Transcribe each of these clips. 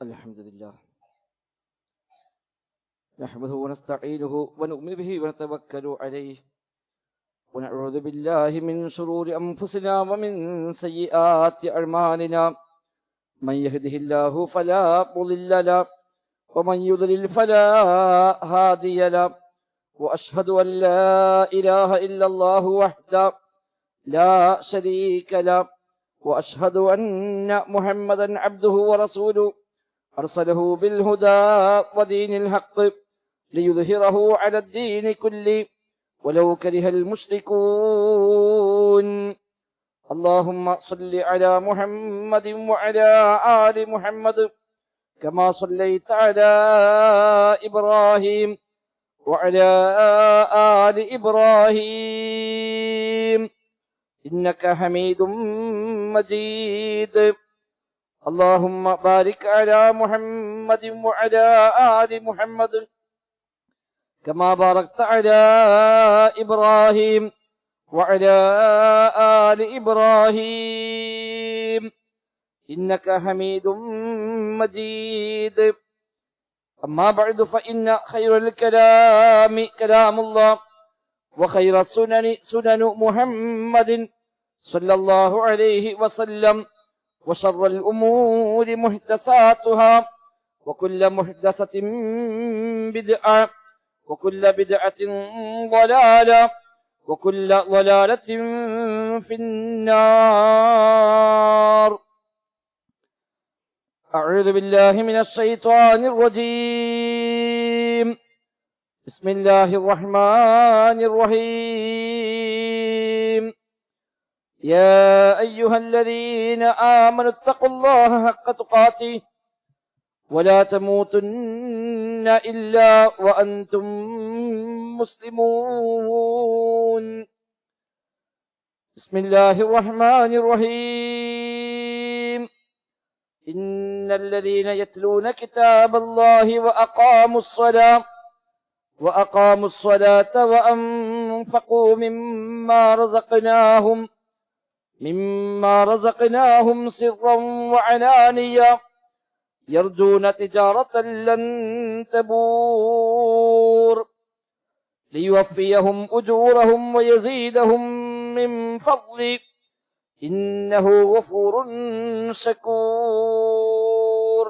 الحمد لله نحمده ونستعينه ونؤمن به ونتوكل عليه ونعوذ بالله من شرور أنفسنا ومن سيئات أعمالنا من يهده الله فلا مضل له ومن يضلل فلا هادي له وأشهد أن لا إله إلا الله وحده لا شريك له وأشهد أن محمدا عبده ورسوله أرسله بالهدى ودين الحق ليظهره على الدين كله ولو كره المشركون اللهم صل على محمد وعلى آل محمد كما صليت على إبراهيم وعلى آل إبراهيم إنك حميد مجيد اللهم بارك على محمد وعلى آل محمد كما باركت على إبراهيم وعلى آل إبراهيم إنك حميد مجيد أما بعد فإن خير الكلام كلام الله وخير السنن سنن محمد صلى الله عليه وسلم وشر الأمور محدثاتها وكل محدثة بدعة وكل بدعة ضلالة وكل ضلالة في النار أعوذ بالله من الشيطان الرجيم بسم الله الرحمن الرحيم يا أيها الذين آمنوا اتقوا الله حق تقاته ولا تموتن إلا وأنتم مسلمون بسم الله الرحمن الرحيم إن الذين يتلون كتاب الله وأقاموا الصلاة وأنفقوا مما رزقناهم سرا وعلانية يرجون تجارة لن تبور ليوفيهم أجورهم ويزيدهم من فضله إنه غفور شكور.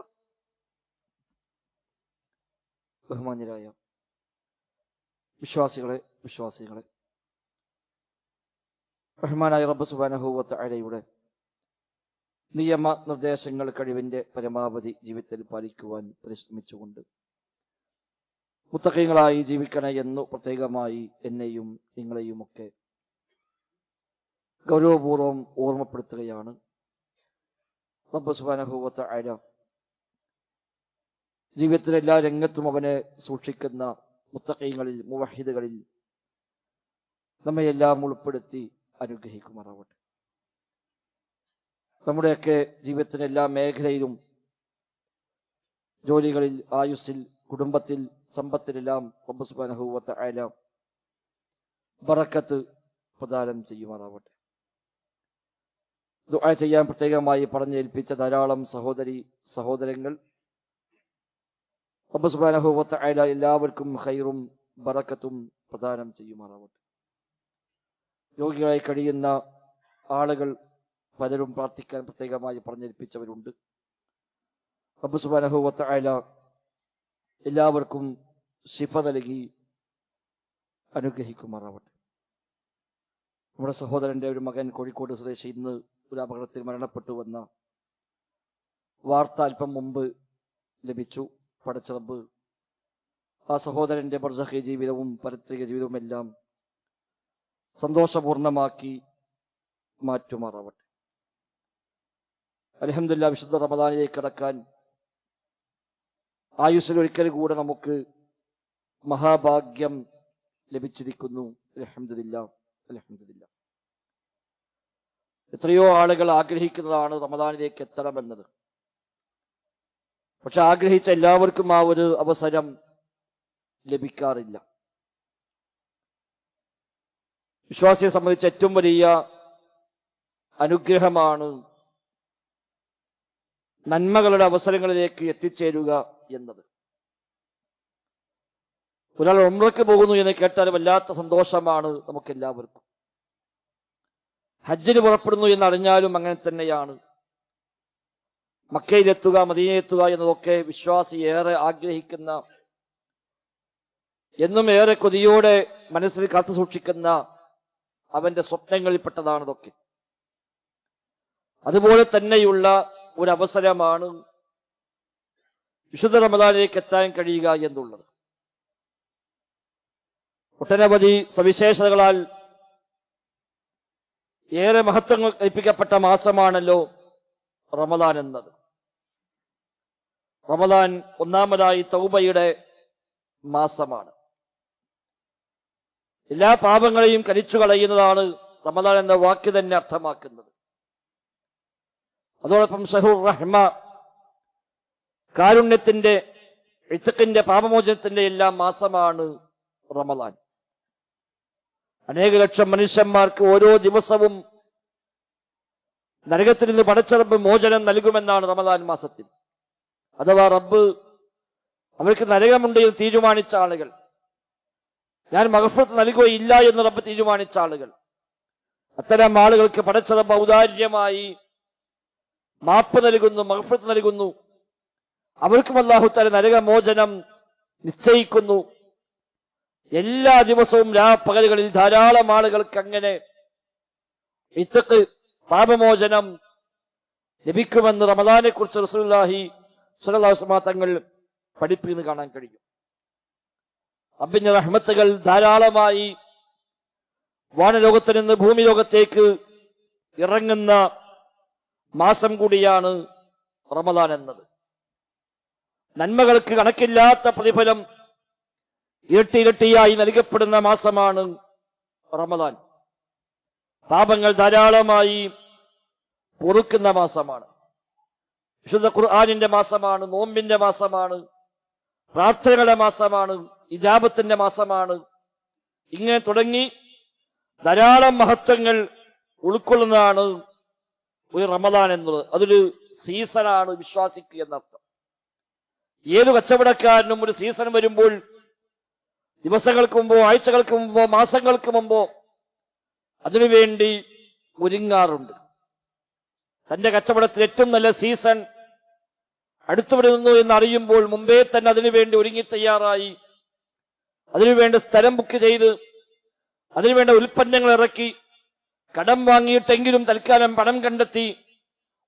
ബഹുമാന്യരായ വിശ്വാസികളെ റഹ്മാനായ റബ്ബ് സുബ്ഹാനഹു വ തആലയുടെ നിയമ നിർദ്ദേശങ്ങൾ കഴിവിന്റെ പരമാവധി ജീവിതത്തിൽ പാലിക്കുവാൻ പരിശ്രമിച്ചുകൊണ്ട് മുത്തഖീങ്ങളായി ജീവിക്കണേ എന്നു പ്രത്യേകമായി എന്നെയും നിങ്ങളെയുമൊക്കെ ഗൗരവപൂർവ്വം ഓർമ്മപ്പെടുത്തുകയാണ്. റബ്ബ് സുബ്ഹാനഹു വ തആല ജീവിതത്തിലെ എല്ലാ രംഗത്തും അവനെ സൂക്ഷിക്കുന്ന മുത്തഖീങ്ങളിൽ മുവഹിദുകളിൽ നമ്മയെല്ലാം ഉൾപ്പെടുത്തി അനുഗ്രഹിക്കുമാറാവട്ടെ. നമ്മുടെയൊക്കെ ജീവിതത്തിന്റെ എല്ലാ മേഖലയിലും, ജോലികളിൽ, ആയുസ്സിൽ, കുടുംബത്തിൽ, സമ്പത്തിലെല്ലാം റബ്ബ് സുബ്ഹാനഹു വ തആല ബറക്കത്ത് പ്രദാനം ചെയ്യുമാറാവട്ടെ. ദുആ ചെയ്യാൻ പ്രത്യേകമായി പറഞ്ഞേൽപ്പിച്ച ധാരാളം സഹോദരങ്ങൾ റബ്ബ് സുബ്ഹാനഹു വ തആല എല്ലാവർക്കും ഖൈറും ബറക്കത്തും പ്രദാനം ചെയ്യുമാറാവട്ടെ. രോഗികളായി കഴിയുന്ന ആളുകൾ പലരും പ്രാർത്ഥിക്കാൻ പ്രത്യേകമായി പറഞ്ഞേൽപ്പിച്ചവരുണ്ട്. റബ്ബ് സുബ്ഹാനഹു വ തആല എല്ലാവർക്കും ശിഫ നൽകി അനുഗ്രഹിക്കുമാറാവട്ടെ. നമ്മുടെ സഹോദരന്റെ ഒരു മകൻ കോഴിക്കോട് സ്വദേശി ഇന്ന് ഒരു അപകടത്തിൽ മരണപ്പെട്ടുവെന്ന വാർത്ത അല്പം മുമ്പ് ലഭിച്ചു. പടച്ച റബ്ബ് ആ സഹോദരന്റെ ബർസഖി ജീവിതവും പരത്രിക ജീവിതവും എല്ലാം സന്തോഷപൂർണമാക്കി മാറ്റുമാറാവട്ടെ. അൽഹംദുലില്ലാഹ്, വിശുദ്ധ റമദാനിലേക്ക് കടക്കാൻ ആയുസ്സിൽ ഒരിക്കൽ കൂടെ നമുക്ക് മഹാഭാഗ്യം ലഭിച്ചിരിക്കുന്നു. അൽഹംദുലില്ലാഹ്. എത്രയോ ആളുകൾ ആഗ്രഹിക്കുന്നതാണ് റമദാനിലേക്ക് എത്തണമെന്നത്. പക്ഷെ ആഗ്രഹിച്ച എല്ലാവർക്കും ആ ഒരു അവസരം ലഭിക്കാറില്ല. വിശ്വാസിയെ സംബന്ധിച്ച് ഏറ്റവും വലിയ അനുഗ്രഹമാണ് നന്മകളുടെ അവസരങ്ങളിലേക്ക് എത്തിച്ചേരുക എന്നത്. ഒരാൾ ഉംറയ്ക്ക് പോകുന്നു എന്ന് കേട്ടാൽ വല്ലാത്ത സന്തോഷമാണ് നമുക്കെല്ലാവർക്കും. ഹജ്ജിന് പുറപ്പെടുന്നു എന്നറിഞ്ഞാലും അങ്ങനെ തന്നെയാണ്. മക്കയിലെത്തുക, മദീനയിലെത്തുക എന്നതൊക്കെ വിശ്വാസി ഏറെ ആഗ്രഹിക്കുന്ന, എന്നും ഏറെ കൊതിയോടെ മനസ്സിൽ കാത്തു സൂക്ഷിക്കുന്ന അവന്റെ സ്വപ്നങ്ങളിൽപ്പെട്ടതാണ് ഇതൊക്കെ. അതുപോലെ തന്നെയുള്ള ഒരു അവസരമാണ് വിശുദ്ധ റമദാനിലേക്ക് എത്താൻ കഴിയുക എന്നുള്ളത്. ഒട്ടനവധി സവിശേഷതകളാൽ ഏറെ മഹത്വങ്ങൾ കൽപ്പിക്കപ്പെട്ട മാസമാണല്ലോ റമദാൻ എന്നത്. റമദാൻ ഒന്നാമതായി തൗബയുടെ മാസമാണ്. എല്ലാ പാപങ്ങളെയും കരിച്ചു കളയുന്നതാണ് റമദാൻ എന്ന വാക്ക് തന്നെ അർത്ഥമാക്കുന്നത്. അതോടൊപ്പം ഷഹ്റുർ റഹ്മ, കാരുണ്യത്തിന്റെ, ഇത്ഖിന്റെ, പാപമോചനത്തിന്റെ എല്ലാം മാസമാണ് റമദാൻ. അനേക ലക്ഷം മനുഷ്യന്മാർക്ക് ഓരോ ദിവസവും നരകത്തിൽ നിന്ന് പടച്ച റബ്ബ് മോചനം നൽകുമെന്നാണ് റമദാൻ മാസത്തിൽ. അഥവാ റബ്ബ് അവർക്ക് നരകമുണ്ട് എന്ന് തീരുമാനിച്ച ആളുകൾ, ഞാൻ മഗ്ഫിറത്ത് നൽകുകയില്ല എന്ന് റബ്ബ് തീരുമാനിച്ച ആളുകൾ, അത്തരം ആളുകൾക്ക് പടച്ച റബ്ബ് ഔദാര്യമായി മാപ്പ് നൽകുന്നു, മഗ്ഫിറത്ത് നൽകുന്നു. അവർക്കും അല്ലാഹു തആല നരകമോചനം നിശ്ചയിക്കുന്നു. എല്ലാ ദിവസവും രാപ്പകലുകളിൽ ധാരാളം ആളുകൾക്ക് അങ്ങനെ ഇത്ഖ്, പാപമോചനം ലഭിക്കുമെന്ന് റമദാനെ കുറിച്ച് റസൂലുള്ളാഹി സ്വല്ലല്ലാഹു അലൈഹി വസല്ലം തങ്ങൾ പഠിപ്പിക്കുന്നത് കാണാൻ കഴിയും. റബ്ബിന്റെ റഹ്മത്തുകൾ ധാരാളമായി വാനലോകത്ത് നിന്ന് ഭൂമി ലോകത്തേക്ക് ഇറങ്ങുന്ന മാസം കൂടിയാണ് റമദാൻ എന്നത്. നന്മകൾക്ക് കണക്കില്ലാത്ത പ്രതിഫലം ഇരട്ടിയായി നൽകപ്പെടുന്ന മാസമാണ് റമദാൻ. പാപങ്ങൾ ധാരാളമായി പൊറുക്കുന്ന മാസമാണ്. വിശുദ്ധ ഖുർആനിന്റെ മാസമാണ്, നോമ്പിന്റെ മാസമാണ്, പ്രാർത്ഥനകളുടെ മാസമാണ്, ഇജാബത്തിന്റെ മാസമാണ്. ഇങ്ങനെ തുടങ്ങി ധാരാളം മഹത്വങ്ങൾ ഉൾക്കൊള്ളുന്നതാണ് ഒരു റമദാൻ എന്നുള്ളത്. അതൊരു സീസണാണ് വിശ്വാസിക്ക് എന്നർത്ഥം. ഏതു കച്ചവടക്കാരനും ഒരു സീസൺ വരുമ്പോൾ ദിവസങ്ങൾക്ക് മുമ്പോ, ആഴ്ചകൾക്ക് മുമ്പോ, മാസങ്ങൾക്ക് മുമ്പോ അതിനുവേണ്ടി ഒരുങ്ങാറുണ്ട്. തന്റെ കച്ചവടത്തിൽ ഏറ്റവും നല്ല സീസൺ അടുത്തു വരുന്നു എന്ന് അറിയുമ്പോൾ മുമ്പേ തന്നെ അതിനുവേണ്ടി ഒരുങ്ങി തയ്യാറായി, അതിനുവേണ്ടി സ്ഥലം ബുക്ക് ചെയ്ത്, അതിനുവേണ്ട ഉൽപ്പന്നങ്ങൾ ഇറക്കി, കടം വാങ്ങിയിട്ടെങ്കിലും തൽക്കാലം പണം കണ്ടെത്തി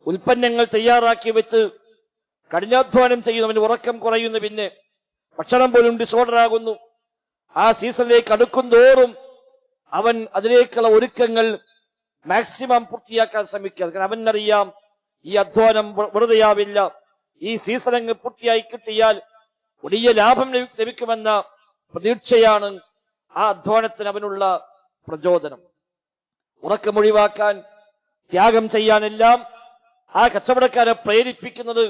ഉൽപ്പന്നങ്ങൾ തയ്യാറാക്കി വെച്ച് കഠിനാധ്വാനം ചെയ്യുന്നവന് ഉറക്കം കുറയുന്നു. പിന്നെ ഭക്ഷണം പോലും ഡിസോർഡർ ആകുന്നു. ആ സീസണിലേക്ക് അടുക്കും തോറും അവൻ അതിലേക്കുള്ള ഒരുക്കങ്ങൾ മാക്സിമം പൂർത്തിയാക്കാൻ ശ്രമിക്കുക. കാരണം അവനറിയാം ഈ അധ്വാനം വെറുതെയാവില്ല. ഈ സീസൺ അങ്ങ് പൂർത്തിയായി കിട്ടിയാൽ വലിയ ലാഭം ലഭിക്കുമെന്ന പ്രതീക്ഷയാണ് ആ അധ്വാനത്തിന് അവനുള്ള പ്രചോദനം. ഉറക്കമൊഴിവാക്കാൻ, ത്യാഗം ചെയ്യാനെല്ലാം ആ കച്ചവടക്കാരെ പ്രേരിപ്പിക്കുന്നത്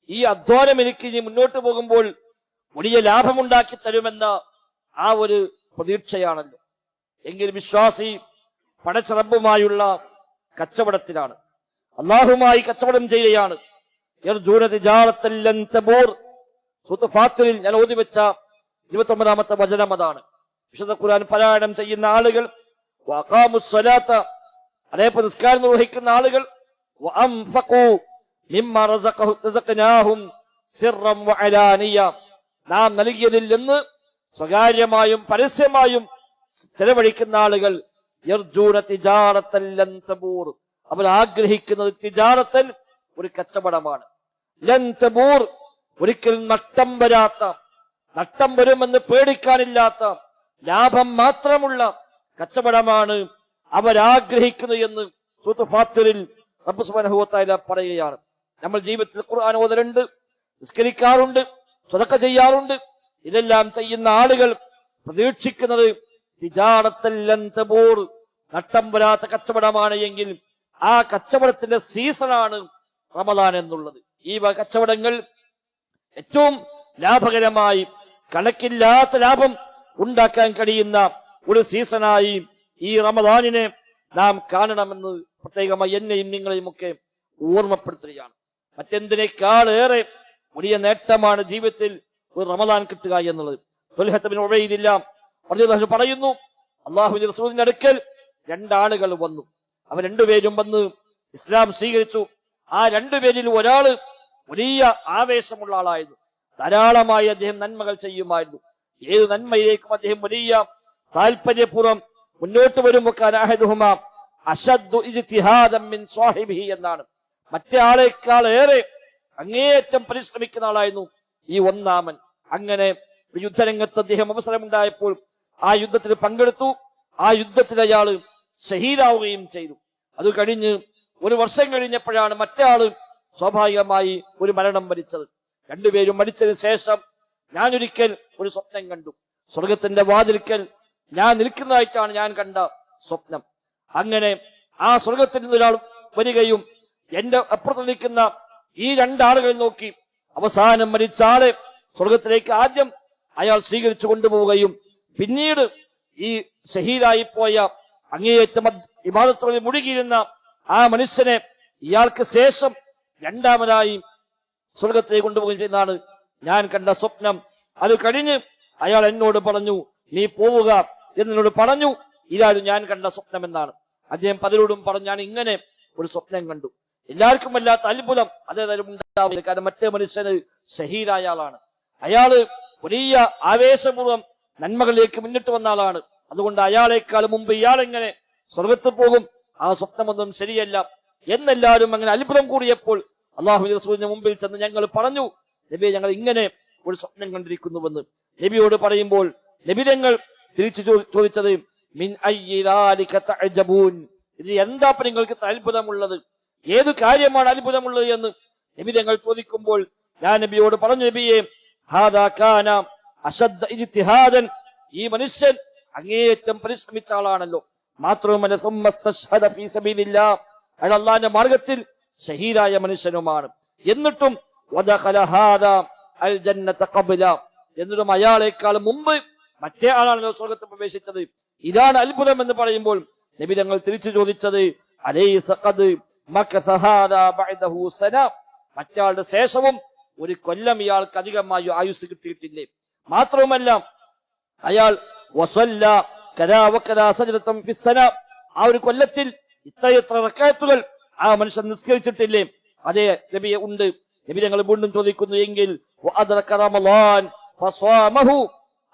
ഈ അധ്വാനം എനിക്ക് ഇനി മുന്നോട്ട് പോകുമ്പോൾ വലിയ ലാഭമുണ്ടാക്കി തരുമെന്ന ആ ഒരു പ്രതീക്ഷയാണല്ലോ. എങ്കിൽ വിശ്വാസി പടച്ച റബ്ബുമായുള്ള കച്ചവടത്തിലാണ്, അള്ളാഹുമായി കച്ചവടം ചെയ്യുകയാണ്. സൂറത്തുൽ ഫാത്തിറിൽ ഞാൻ ഓതി വെച്ച 29-ാമത്തെ വചനം അതാണ്. വിശുദ്ധ ഖുർആൻ പാരായണം ചെയ്യുന്ന ആളുകൾ, വഅഖാമുസ്സലാത്ത, അതേപോലെ നിസ്കാരം നിർവഹിക്കുന്ന ആളുകൾ, വഅൻഫഖൂ മിമ്മ റസഖനാഹും സിർറൻ വഅലാനിയ, നാം നൽകിയതിൽ നിന്ന് സ്വകാര്യമായും പരസ്യമായും ചെലവഴിക്കുന്ന ആളുകൾ, യർജൂന തിജാറത്തൻ ലൻ തബൂർ, അവർ ആഗ്രഹിക്കുന്നത് തിജാറത്തൻ, ഒരു കച്ചവടമാണ്, ലൻ തബൂർ, ഒരിക്കലും നഷ്ടം വരാത്ത, നഷ്ടം വരുമെന്ന് പേടിക്കാനില്ലാത്ത, ലാഭം മാത്രമുള്ള കച്ചവടമാണ് അവരാഗ്രഹിക്കുന്നത് എന്ന് സൂറത്തുൽ ഫാത്തിറിൽ റബ്ബ് സുബ്ഹാനഹു വ തആല പറയുകയാണ്. നമ്മൾ ജീവിതത്തിൽ ഖുർആൻ ഓതലുണ്ട്, നിസ്കരിക്കാറുണ്ട്, സദഖ ചെയ്യാറുണ്ട്. ഇതെല്ലാം ചെയ്യുന്ന ആളുകൾ പ്രതീക്ഷിക്കുന്നത് തിജാറത്തൻ ലൻ തബൂർ, നഷ്ടം വരാത്ത കച്ചവടമാണ്. എങ്കിൽ ആ കച്ചവടത്തിന്റെ സീസണാണ് റമദാൻ എന്നുള്ളത്. ഈ കച്ചവടങ്ങൾ ഏറ്റവും ലാഭകരമായി കണക്കില്ലാത്ത ലാഭം ഉണ്ടാക്കാൻ കഴിയുന്ന ഒരു സീസണായി ഈ റമദാനിനെ നാം കാണണമെന്ന് പ്രത്യേകമായി എന്നെയും നിങ്ങളെയും ഒക്കെ ഓർമ്മപ്പെടുത്തുകയാണ്. മറ്റെന്തിനേക്കാളേറെ വലിയ നേട്ടമാണ് ജീവിതത്തിൽ ഒരു റമദാൻ കിട്ടുക എന്നുള്ളത്. ത്വൽഹത്ത് ബിൻ ഉബൈദില്ലാഹ് റളിയല്ലാഹു പറയുന്നു, അല്ലാഹുവിന്റെ റസൂലിന്റെ അടുക്കൽ രണ്ടാളുകൾ വന്നു. അവർ രണ്ടുപേരും വന്ന് ഇസ്ലാം സ്വീകരിച്ചു. ആ രണ്ടുപേരിൽ ഒരാള് വലിയ ആവേശമുള്ള ആളായിരുന്നു. ധാരാളമായി അദ്ദേഹം നന്മകൾ ചെയ്യുമായിരുന്നു. ഏത് നന്മയിലേക്കും അദ്ദേഹം വലിയ താല്പര്യപൂർവ്വം മുന്നോട്ട് വരുമ്പോൾ എന്നാണ്. മറ്റേ ആളെക്കാൾ ഏറെ അങ്ങേയറ്റം പരിശ്രമിക്കുന്ന ആളായിരുന്നു ഈ ഒന്നാമൻ. അങ്ങനെ യുദ്ധരംഗത്ത് അദ്ദേഹം അവസരമുണ്ടായപ്പോൾ ആ യുദ്ധത്തിൽ പങ്കെടുത്തു. ആ യുദ്ധത്തിൽ അയാള് ഷഹീദാവുകയും ചെയ്തു. അത് കഴിഞ്ഞ് ഒരു വർഷം കഴിഞ്ഞപ്പോഴാണ് മറ്റേ ആള് സ്വാഭാവികമായി ഒരു മരണം വരിച്ചത്. രണ്ടുപേരും മരിച്ചതിന് ശേഷം ഞാനൊരിക്കൽ ഒരു സ്വപ്നം കണ്ടു. സ്വർഗത്തിന്റെ വാതിൽക്കൽ ഞാൻ നിൽക്കുന്നതായിട്ടാണ് ഞാൻ കണ്ട സ്വപ്നം. അങ്ങനെ ആ സ്വർഗത്തിൽ നിന്ന് ഒരാൾ വരികയും എന്റെ അപ്പുറത്ത് നിൽക്കുന്ന ഈ രണ്ടാളുകളിൽ നോക്കി അവസാനം മരിച്ച ആളെ സ്വർഗത്തിലേക്ക് ആദ്യം അയാൾ സ്വീകരിച്ചു കൊണ്ടുപോവുകയും പിന്നീട് ഈ ഷഹീദായി പോയ അങ്ങേയറ്റം ഇബാദത്തുകളിൽ മുഴുകിയിരുന്ന ആ മനുഷ്യനെ ഇയാൾക്ക് ശേഷം രണ്ടാമതായി സ്വർഗത്തിലേക്ക് കൊണ്ടുപോവുകയും ചെയ്യുന്നതാണ് ഞാൻ കണ്ട സ്വപ്നം. അത് കഴിഞ്ഞ് അയാൾ എന്നോട് പറഞ്ഞു, നീ പോവുക എന്നോട് പറഞ്ഞു. ഇതാണ് ഞാൻ കണ്ട സ്വപ്നം എന്നാണ് അദ്ദേഹം പലരോടും പറഞ്ഞു. ഞാൻ ഇങ്ങനെ ഒരു സ്വപ്നം കണ്ടു. എല്ലാവർക്കും വല്ലാത്ത അത്ഭുതം അതേതായാലും ഉണ്ടാവില്ല. കാരണം മറ്റേ മനുഷ്യന് ഷഹീദായ ആളാണ്. അയാള് വലിയ ആവേശപൂർവ്വം നന്മകളിലേക്ക് മുന്നിട്ട് വന്ന ആളാണ്. അതുകൊണ്ട് അയാളെക്കാൾ മുമ്പ് ഇയാളെങ്ങനെ സ്വർഗത്തിൽ പോകും? ആ സ്വപ്നമൊന്നും ശരിയല്ല എന്നെല്ലാവരും അങ്ങനെ അത്ഭുതം കൂടിയപ്പോൾ അല്ലാഹുവിന്റെ റസൂലിന്റെ മുമ്പിൽ ചെന്ന് ഞങ്ങൾ പറഞ്ഞു, നബിയെ, ഞങ്ങൾ ഇങ്ങനെ ഒരു സ്വപ്നം കണ്ടിരിക്കുന്നുവെന്ന് നബിയോട് പറയുമ്പോൾ നബി തങ്ങൾ തിരിച്ചു ചോദിച്ചത്, മിൻ അയ്യി ദാലിക തഅജബൂൻ, ഇത് എന്താ നിങ്ങൾക്ക് അത്ഭുതമുള്ളത്? ഏത് കാര്യമാണ് അത്ഭുതമുള്ളത് എന്ന് നബി തങ്ങൾ ചോദിക്കുമ്പോൾ ഞാൻ നബിയോട് പറഞ്ഞു, നബിയെ, ഹാദാ കാന അശദ്ദ ഇജ്തിഹാദൻ, ഈ മനുഷ്യൻ അങ്ങേയറ്റം പരിശ്രമിച്ച ആളാണല്ലോ. മാത്രവുമല്ല സുമ്മസ്തശ്ഹദ ഫീ സബീലില്ലാഹ്, അയാൾ അല്ലാഹുവിന്റെ മാർഗത്തിൽ ഷഹീദായ മനുഷ്യനുമാണ്. എന്നിട്ടും വദഖല ഹാദാ അൽ ജന്നത ഖബ്ല, എന്നിട്ടും അയാളെക്കാൾ മുമ്പ് മറ്റേ ആളാണല്ലോ സ്വർഗത്തിൽ പ്രവേശിച്ചത്. ഇതാണ് അത്ഭുതം എന്ന് പറയുമ്പോൾ നബി തങ്ങൾ തിരിച്ചു ചോദിച്ചത്, അലൈസ ഖദ് മകസ ഹാദാ ബഅദഹു സന, മറ്റാളുടെ ശേഷവും ഒരു കൊല്ലം ഇയാൾക്ക് അധികമായി ആയുസ് കിട്ടിയിട്ടില്ലേ? മാത്രവുമല്ല അയാൾ വസല്ല കദാ വകദാ സജ്ദതൻ ഫിസ്സന, ആ ഒരു കൊല്ലത്തിൽ ഇത്രയെത്ര റക്അത്തുകൾ ആ മനുഷ്യൻ നിസ്കരിച്ചിട്ടില്ലേ? അതേ നബിയെ, ഉണ്ട്. നബി ഞങ്ങൾ വീണ്ടും ചോദിക്കുന്നു, എങ്കിൽ വഅദ്റക റമളാൻ ഫസ്വാമഹു,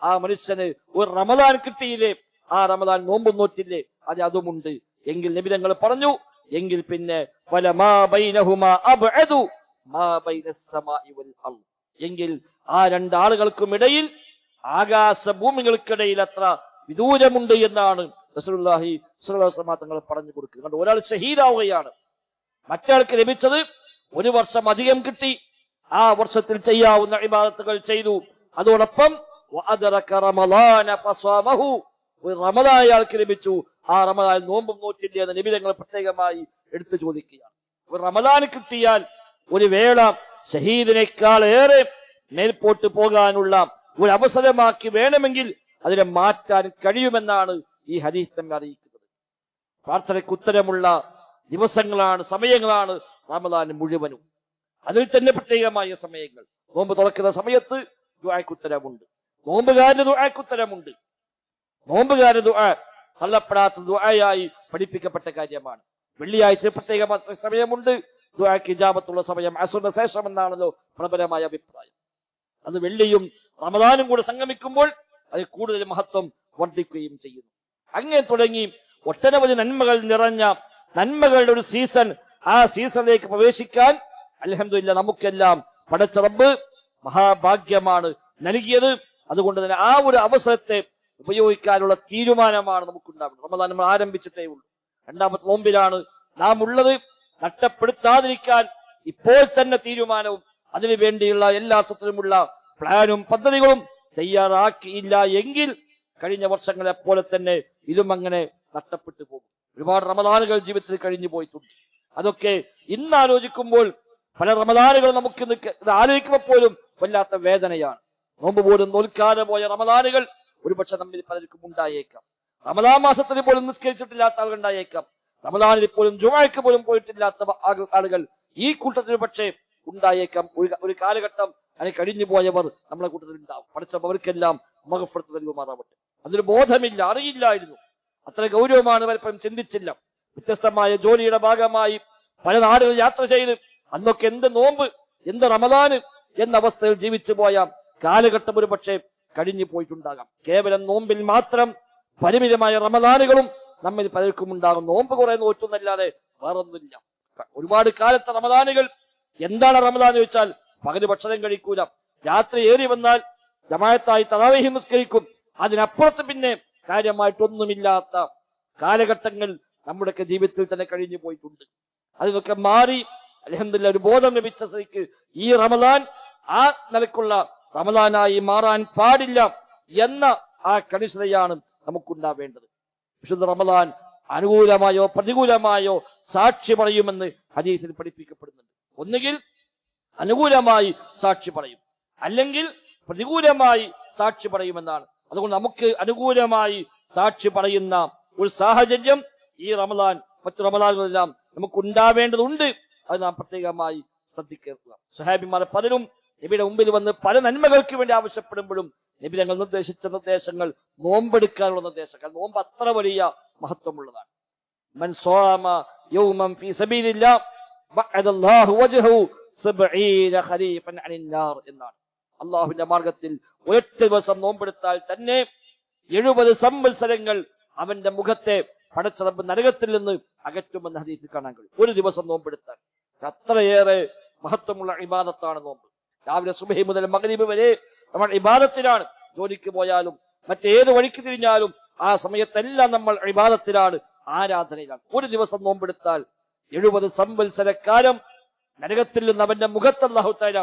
ആ മനുഷ്യന് ഒരു റമളാൻ കിട്ടിയില്ലേ? ആ റമളാൻ നോമ്പ് നോറ്റില്ലേ? അത് അതുമുണ്ട്. എങ്കിൽ നബി ഞങ്ങൾ പറഞ്ഞു, എങ്കിൽ പിന്നെ ഫലമാ ബൈനഹുമാ അബ്അദു മാ ബൈനസ് സമാഇ വൽ അർദ്, എങ്കിൽ ആ രണ്ടാളുകൾക്കും ഇടയിൽ ആകാശഭൂമികൾക്കിടയിൽ അത്ര വിദൂരമുണ്ട് എന്നാണ് റസൂലുള്ളാഹി സ്വല്ലല്ലാഹു അലൈഹി വസല്ലം തങ്ങൾ പറഞ്ഞു കൊടുക്കുന്നത്. ഒരാൾ ഷഹീദാവുകയാണ്, മറ്റയാൾക്ക് ലഭിച്ചത് ഒരു വർഷം അധികം കിട്ടി. ആ വർഷത്തിൽ ചെയ്യാവുന്ന ഇബാദത്തുകൾ ചെയ്തു. അതോടൊപ്പം ഒരു റമദാൻ അയാൾക്ക് ലഭിച്ചു. ആ റമദാൻ നോമ്പും നോറ്റില്ല എന്ന് നബി തങ്ങൾ പ്രത്യേകമായി എടുത്തു ചോദിക്കുകയാണ്. ഒരു റമദാൻ കിട്ടിയാൽ ഒരു വേള ഷഹീദിനേക്കാൾ ഏറെ മേൽപോട്ട് പോകാനുള്ള ഒരു അവസരമാക്കി വേണമെങ്കിൽ അതിനെ മാറ്റാൻ കഴിയുമെന്നാണ് ഈ ഹദീസ് നമ്മെ അറിയിക്കുന്നത്. പ്രാർത്ഥനയ്ക്ക് ഉത്തരമുള്ള ദിവസങ്ങളാണ്, സമയങ്ങളാണ് റമദാൻ മുഴുവനും. അതിൽ തന്നെ പ്രത്യേകമായ സമയങ്ങൾ. നോമ്പ് തുറക്കുന്ന സമയത്ത് ദുആക്ക് ഉത്തരമുണ്ട്, നോമ്പുകാരന് ദുആക്ക് ഉത്തരമുണ്ട്. നോമ്പുകാരന് ദുആ തള്ളപ്പെടാത്ത ദുആയായി പഠിപ്പിക്കപ്പെട്ട കാര്യമാണ്. വെള്ളിയാഴ്ച പ്രത്യേകമായ സമയമുണ്ട്, ദുആക്ക് ഇജാബത്തുള്ള സമയം അസുറിന് ശേഷം എന്നാണല്ലോ പ്രബലമായ അഭിപ്രായം. അത് വെള്ളിയും റമദാനും കൂടെ സംഗമിക്കുമ്പോൾ അത് കൂടുതൽ മഹത്വം വർദ്ധിക്കുകയും ചെയ്യുന്നു. അങ്ങനെ തുടങ്ങി ഒട്ടനവധി നന്മകൾ നിറഞ്ഞ നന്മകളുടെ ഒരു സീസൺ. ആ സീസണിലേക്ക് പ്രവേശിക്കാൻ അൽഹംദുലില്ലാഹ് നമുക്കെല്ലാം പടച്ച റബ്ബ് മഹാഭാഗ്യമാണ് നൽകിയത്. അതുകൊണ്ട് തന്നെ ആ ഒരു അവസരത്തെ ഉപയോഗിക്കാനുള്ള തീരുമാനമാണ് നമുക്കുണ്ടാവുന്നത്. റമദാൻ നമ്മൾ ആരംഭിച്ചിട്ടേ ഉള്ളൂ, രണ്ടാമത്തെ നോമ്പിലാണ് നാം ഉള്ളത്. നഷ്ടപ്പെടുത്താതിരിക്കാൻ ഇപ്പോൾ തന്നെ തീരുമാനവും അതിനു വേണ്ടിയുള്ള എല്ലാ അർത്ഥത്തിലുമുള്ള പ്ലാനും പദ്ധതികളും തയ്യാറാക്കിയില്ല എങ്കിൽ കഴിഞ്ഞ വർഷങ്ങളെ പോലെ തന്നെ ഇതും അങ്ങനെ നഷ്ടപ്പെട്ടു പോകും. ഒരുപാട് റമദാനുകൾ ജീവിതത്തിൽ കഴിഞ്ഞു പോയിട്ടുണ്ട്. അതൊക്കെ ഇന്ന് ആലോചിക്കുമ്പോൾ പല റമദാനുകൾ നമുക്ക് ആലോചിക്കുമ്പോൾ പോലും വല്ലാത്ത വേദനയാണ്. നോമ്പ് പോലും നോൽക്കാതെ പോയ റമദാനുകൾ ഒരുപക്ഷെ നമ്മിൽ പലർക്കും ഉണ്ടായേക്കാം. റമദാൻ മാസത്തിൽ പോലും നിസ്കരിച്ചിട്ടില്ലാത്ത ആളുകൾ ഉണ്ടായേക്കാം. റമദാനിൽ പോലും ജുമുഅക്ക് പോലും പോയിട്ടില്ലാത്ത ആളുകൾ ഈ കൂട്ടത്തിൽ പക്ഷേ ഉണ്ടായേക്കാം. ഒരു കാലഘട്ടം അതിന് കഴിഞ്ഞു പോയവർ നമ്മളെ കൂട്ടത്തിൽ ഉണ്ടാവും. പഠിച്ചപ്പോൾ അവർക്കെല്ലാം മഗ്ഫിറത്ത് നൽകുമാറാവട്ടെ. അതിന് ബോധമില്ല, അറിയില്ലായിരുന്നു. അത്ര ഗൗരവമാണ് പലപ്പോഴും ചിന്തിച്ചില്ല. വ്യത്യസ്തമായ ജോലിയുടെ ഭാഗമായി പല നാടുകൾ യാത്ര ചെയ്ത് അന്നൊക്കെ എന്ത് നോമ്പ്, എന്ത് റമദാന് എന്ന അവസ്ഥയിൽ ജീവിച്ചു പോയ കാലഘട്ടം ഒരു പക്ഷേ കഴിഞ്ഞു പോയിട്ടുണ്ടാകാം. കേവലം നോമ്പിൽ മാത്രം പരിമിതമായ റമദാനുകളും നമ്മിൽ പലർക്കും ഉണ്ടാകും. നോമ്പ് കുറെ നോറ്റുന്നല്ലാതെ വേറൊന്നുമില്ല. ഒരുപാട് കാലത്തെ റമദാനുകൾ. എന്താണ് റമദാൻ എന്ന് ചോദിച്ചാൽ പകല് ഭക്ഷണം കഴിക്കൂല, രാത്രി ഏറി വന്നാൽ ജമാഅത്തായി തറാവീഹ് നിസ്കരിക്കും. അതിനപ്പുറത്ത് പിന്നെ കാര്യമായിട്ടൊന്നുമില്ലാത്ത കാലഘട്ടങ്ങൾ നമ്മുടെയൊക്കെ ജീവിതത്തിൽ തന്നെ കഴിഞ്ഞു പോയിട്ടുണ്ട്. അതിനൊക്കെ മാറി അൽഹംദുലില്ലാഹ് ഒരു ബോധം ലഭിച്ച സ്ഥിതിക്ക് ഈ റമദാൻ ആ നിലക്കുള്ള റമദാനായി മാറാൻ പാടില്ല എന്ന ആ കണിശതയാണ് നമുക്കുണ്ടാവേണ്ടത്. വിശുദ്ധ റമദാൻ അനുകൂലമായോ പ്രതികൂലമായോ സാക്ഷി പറയുമെന്ന് ഹദീസിൽ പഠിപ്പിക്കപ്പെടുന്നുണ്ട്. ഒന്നുകിൽ അനുകൂലമായി സാക്ഷി പറയും, അല്ലെങ്കിൽ പ്രതികൂലമായി സാക്ഷി പറയുമെന്നാണ്. അതുകൊണ്ട് നമുക്ക് അനുകൂലമായി സാക്ഷി പറയുന്ന ഒരു സാഹചര്യം ഈ റമദാൻ മറ്റു റമദാനുകളെല്ലാം നമുക്ക് ഉണ്ടാവേണ്ടതുണ്ട്. അത് നാം പ്രത്യേകമായി ശ്രദ്ധിക്കുക. സ്വഹാബിമാരെ പലരും നബിയുടെ മുമ്പിൽ വന്ന് പല നന്മകൾക്ക് വേണ്ടി ആവശ്യപ്പെടുമ്പോഴും നബി തങ്ങൾ നിർദ്ദേശിച്ച നിർദ്ദേശങ്ങൾ നോമ്പെടുക്കാനുള്ള നിർദ്ദേശങ്ങൾ. നോമ്പ് അത്ര വലിയ മഹത്വമുള്ളതാണ്. മൻ സ്വാമ യൗമൻ ഫീ സബീലില്ലാഹ് ബഅദല്ലാഹു വജ്ഹു 70 ഖരീഫൻ അനിന്നാർ എന്നാണ്. അള്ളാഹുവിന്റെ മാർഗത്തിൽ ഒരൊറ്റ ദിവസം നോമ്പെടുത്താൽ തന്നെ 70 സംവത്സരങ്ങൾ അവന്റെ മുഖത്തെ പടച്ച റബ്ബ് നരകത്തിൽ നിന്ന് അകറ്റുമെന്ന് ഹദീസിൽ കാണാൻ കഴിയും. ഒരു ദിവസം നോമ്പെടുത്താൽ അത്രയേറെ മഹത്വമുള്ള ഇബാദത്താണ് നോമ്പ്. രാവിലെ സുബഹി മുതൽ മഗ്രിബ് വരെ നമ്മൾ ഇബാദത്തിലാണ്. ജോലിക്ക് പോയാലും മറ്റേത് വഴിക്ക് തിരിഞ്ഞാലും ആ സമയത്തെല്ലാം നമ്മൾ ഇബാദത്തിലാണ്, ആരാധനയിലാണ്. ഒരു ദിവസം നോമ്പെടുത്താൽ 70 സംവത്സരക്കാലം നരകത്തിൽ നിന്ന് അവന്റെ മുഖത്ത് അല്ലാഹു തആല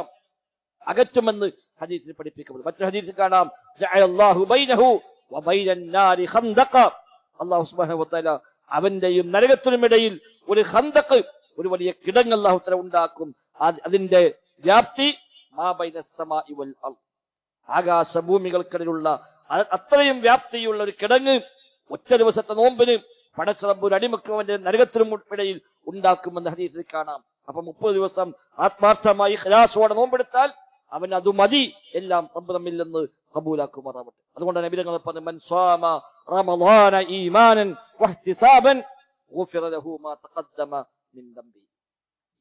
അകറ്റുമെന്ന് ഹദീസിൽ പഠിപ്പിക്കപ്പെടും. മറ്റൊരു ഹദീസിൽ കാണാം ജഅലല്ലാഹു ബൈനഹു വബൈനൻ നാരി ഖന്ദഖ. അല്ലാഹു സുബ്ഹാനഹു വ തആല അവന്റെയും നരകത്തിനും ഇടയിൽ ഒരു ഖന്ദഖ്, ഒരു വലിയ കിടങ്ങ് അല്ലാഹു തആല ഉണ്ടാക്കും. അതിന്റെ വ്യാപ്തി മാ ബൈനസ് സമാഇ വൽ അർദ്, ആകാശഭൂമികൾക്കിടയിലുള്ള അത്രയും വ്യാപ്തിയുള്ള ഒരു കിടങ്ങ് ഒറ്റ ദിവസത്തെ നോമ്പിന് പടച്ച റബ്ബ് ഒരു അടിമക്ക് അവന്റെ നരകത്തിനും ഇടയിൽ ഉണ്ടാക്കുമെന്ന് ഹദീസിൽ കാണാം. അപ്പൊ 30 ദിവസം ആത്മാർത്ഥമായി ഖലാസോടെ നോമ്പെടുത്താൽ അവൻ അത് മതി, എല്ലാം റബ്ബ് നമ്മിൽ നിന്ന് ഖബൂലാക്കുമാറാവട്ടെ. അതുകൊണ്ട് നബി തങ്ങൾ പറഞ്ഞു മൻ സ്വാമ റമളാന ഈമാനൻ വഹ്തിസാബൻ ഗുഫിറ ലഹു മാ തഖദ്ദമ മിൻ ദംബി.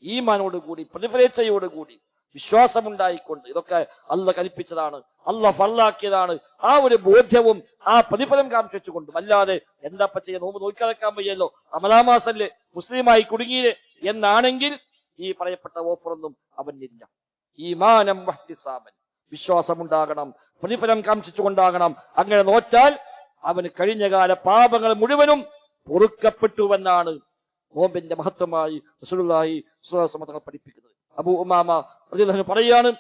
ഈമാനോട് കൂടി, പ്രതിഫലേച്ഛയോട് കൂടി, വിശ്വാസമുണ്ടായിക്കൊണ്ട്, ഇതൊക്കെ അല്ലാഹ് കൽപ്പിച്ചതാണ്, അല്ലാഹ് ഫർളാക്കിയതാണ്, ആ ഒരു ബോധ്യവും ആ പ്രതിഫലം കാണിച്ചുകൊണ്ടും. അല്ലാതെ എന്താ ചെയ്യാൻ, നോമ്പ് നോക്കാതെക്കാൻ വയ്യല്ലോ, റമദാൻ മാസല്ലേ, മുസ്ലിമായി കുടുങ്ങിയില്ലേ എന്നാണെങ്കിൽ ഈ പറയപ്പെട്ട ഓഫറൊന്നും അവനില്ല. ഈമാനം വഹ്തിസാബൻ, വിശ്വാസമുണ്ടാകണം, പ്രതിഫലം കാണിച്ചുകൊണ്ടാകണം. അങ്ങനെ നോറ്റാൽ അവന് കഴിഞ്ഞകാല പാപങ്ങൾ മുഴുവനും പൊറുക്കപ്പെട്ടുവെന്നാണ് നോമ്പിന്റെ മഹത്വമായി റസൂലുള്ളാഹി സ്വല്ലല്ലാഹു അലൈഹി വസല്ലം പഠിപ്പിക്കുന്നത്. അബൂ ഉമാമ റളിയല്ലാഹു അൻഹു പറയാണ്,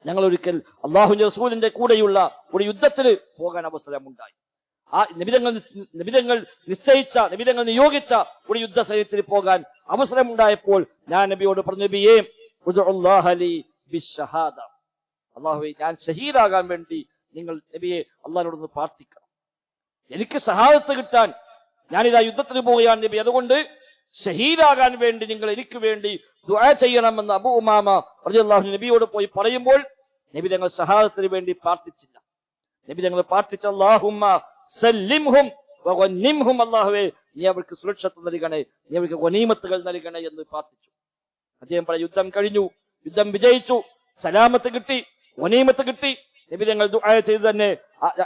ഞങ്ങൾ ഒരിക്കൽ അല്ലാഹുവിന്റെ റസൂലിന്റെ കൂടെയുള്ള ഒരു യുദ്ധത്തിന് പോകാൻ അവസരമുണ്ടായി. ആ നബിതങ്ങൾ നിശ്ചയിച്ച, നബിതങ്ങൾ നിയോഗിച്ച ഒരു യുദ്ധസൈന്യത്തിൽ പോകാൻ അവസരമുണ്ടായപ്പോൾ ഞാൻ നബിയോട് പറഞ്ഞു, നബിയേ ഉദ്ഉല്ലാഹ ലി ബിശ്ശഹാദ, അല്ലാഹുവേ ഞാൻ ഷഹീദാകാൻ വേണ്ടി നിങ്ങൾ നബിയെ അല്ലാഹുവിനോട് പ്രാർത്ഥിക്കണം. എനിക്ക് ഷഹാദത്ത് കിട്ടാൻ ഞാനിതാ യുദ്ധത്തിന് പോവുകയാണ് നബി, അതുകൊണ്ട് ഷഹീദാകാൻ വേണ്ടി നിങ്ങൾ എനിക്ക് വേണ്ടി ദുആ ചെയ്യണമെന്ന് അബൂ ഉമാമ റളിയല്ലാഹു അൻഹു നബിയോട് പോയി പറയുമ്പോൾ നബി തങ്ങൾ ഷഹാദത്തിന് വേണ്ടി പ്രാർത്ഥിച്ചില്ല. നബി തങ്ങൾ പ്രാർത്ഥിച്ച അല്ലാഹുമ്മ സല്ലിംഹും വഗന്നിംഹും, അല്ലാഹുവേ നീ അവർക്ക് സുരക്ഷ നൽകണേ, നീ അവർക്ക് ഗനീമത്തുകൾ നൽകണേ എന്ന് പ്രാർത്ഥിച്ചു. അദ്ദേഹം പറയും, യുദ്ധം കഴിഞ്ഞു, യുദ്ധം വിജയിച്ചു, സലാമത്ത് കിട്ടി, ഗനീമത്ത് കിട്ടി. നബി തങ്ങൾ ദുആ ചെയ്ത് തന്നെ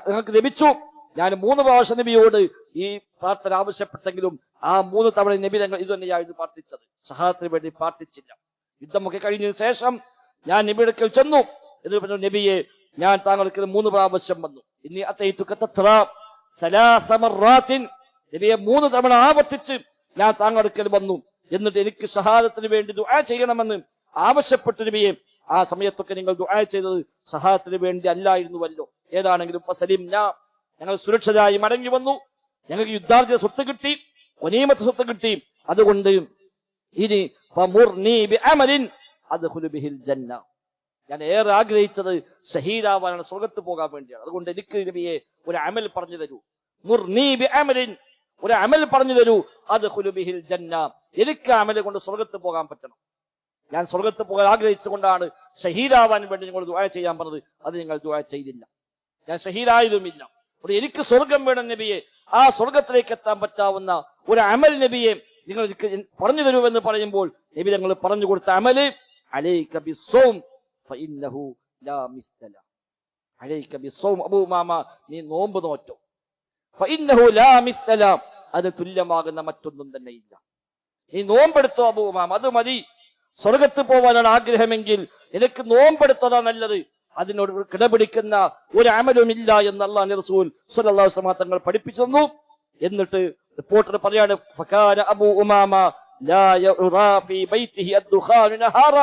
ഞങ്ങൾക്ക് ലഭിച്ചു. ഞാൻ 3 പ്രാവശ്യം നബിയോട് ഈ പ്രാർത്ഥന ആവശ്യപ്പെട്ടെങ്കിലും ആ 3 തവണ നബി തങ്ങൾ ഇത് തന്നെയായിരുന്നു പ്രാർത്ഥിച്ചത്, ഷഹാദത്തിന് വേണ്ടി പ്രാർത്ഥിച്ചില്ല. യുദ്ധമൊക്കെ കഴിഞ്ഞതിന് ശേഷം ഞാൻ നബിയുടെ അടുക്കൽ ചെന്നു. എന്നിട്ട് പറഞ്ഞു, നബിയെ ഞാൻ താങ്കൾക്ക് 3 പ്രാവശ്യം വന്നു. ഇനി അതൈതുക തത്ര സലാസ മറാത്തിൻ, നബിയെ 3 തവണ ആവർത്തിച്ച് ഞാൻ താങ്കളുടെ അടുക്കൽ വന്നു. എന്നിട്ട് എനിക്ക് ഷഹാദത്തിന് വേണ്ടി ദുആ ചെയ്യണമെന്ന് ആവശ്യപ്പെട്ടു. നബിയെ ആ സമയത്തൊക്കെ നിങ്ങൾ ദുആ ചെയ്തത് ഷഹാദത്തിന് വേണ്ടി അല്ലായിരുന്നുവല്ലോ. ഏതാണെങ്കിലും ഫസലിംനാ, ഞങ്ങൾ സുരക്ഷിതരായി മടങ്ങി വന്നു, ഞങ്ങൾക്ക് യുദ്ധാർജിത സ്വത്ത് കിട്ടി, ഗനീമത്ത് സ്വത്ത് കിട്ടി. അതുകൊണ്ട് ഇനി ഫമുർനി ബിഅമലിൻ അദ്ഖുലു ബിഹിൽ ജന്ന, ഞാൻ ഏറെ ആഗ്രഹിച്ചത് ഷഹീദാവാനാണ്, സ്വർഗ്ഗത്ത് പോകാൻ വേണ്ടിയാണ്. അതുകൊണ്ട് എനിക്ക് നബിയെ ഒരു അമൽ പറഞ്ഞു തരൂ. മുർനി ബിഅമലിൻ, ഒരു അമൽ പറഞ്ഞു തരൂ. അദ്ഖുലു ബിഹിൽ ജന്ന, എനിക്ക് അമൽ കൊണ്ട് സ്വർഗ്ഗത്ത് പോകാൻ പറ്റണം. ഞാൻ സ്വർഗത്ത് പോകാൻ ആഗ്രഹിച്ചുകൊണ്ടാണ് ഷഹീദാവാൻ വേണ്ടി നിങ്ങൾ ദുആ ചെയ്യാൻ പറഞ്ഞത്. അത് നിങ്ങൾ ദുആ ചെയ്തില്ല. ഞാൻ ഷഹീദായതുമില്ല. എനിക്ക് സ്വർഗം വേണം നബിയെ, ആ സ്വർഗത്തിലേക്ക് എത്താൻ പറ്റാവുന്ന ഒരു അമൽ നബിയെ നിങ്ങൾ എനിക്ക് പറഞ്ഞു തരുമെന്ന് പറയുമ്പോൾ നബി ഞങ്ങൾ പറഞ്ഞു കൊടുത്ത അമല് അലൈക ബിസ്സൗം ഫഇന്നഹു ലാ മിസ്ല. അലൈക ബിസ്സൗം, അബൂ ഉമാമ നീ നോമ്പ് നോറ്റോ. ഫഇന്നഹു ലാ മിസ്ല, അത് തുല്യമാകുന്ന മറ്റൊന്നും തന്നെ ഇല്ല. നീ നോമ്പെടുത്തോ അബൂ ഉമാമ, അത് മതി. സ്വർഗത്ത് പോവാനാണ് ആഗ്രഹമെങ്കിൽ എനിക്ക് നോമ്പെടുത്തതാ നല്ലത്. അതിനോട് കിടപിടിക്കുന്ന ഒരു അമലുമില്ല എന്ന് അല്ലാഹുവിന്റെ റസൂൽ സ്വല്ലല്ലാഹു അലൈഹി വസല്ലം തങ്ങൾ പഠിപ്പിച്ചു തന്നു. എന്നിട്ട് റിപ്പോർട്ടർ പറയാണ്, ഫകാന അബൂ ഉമാമ ലാ യുറാ ഫീ ബൈതിഹി അദ്ദുഖാനു നഹാറ.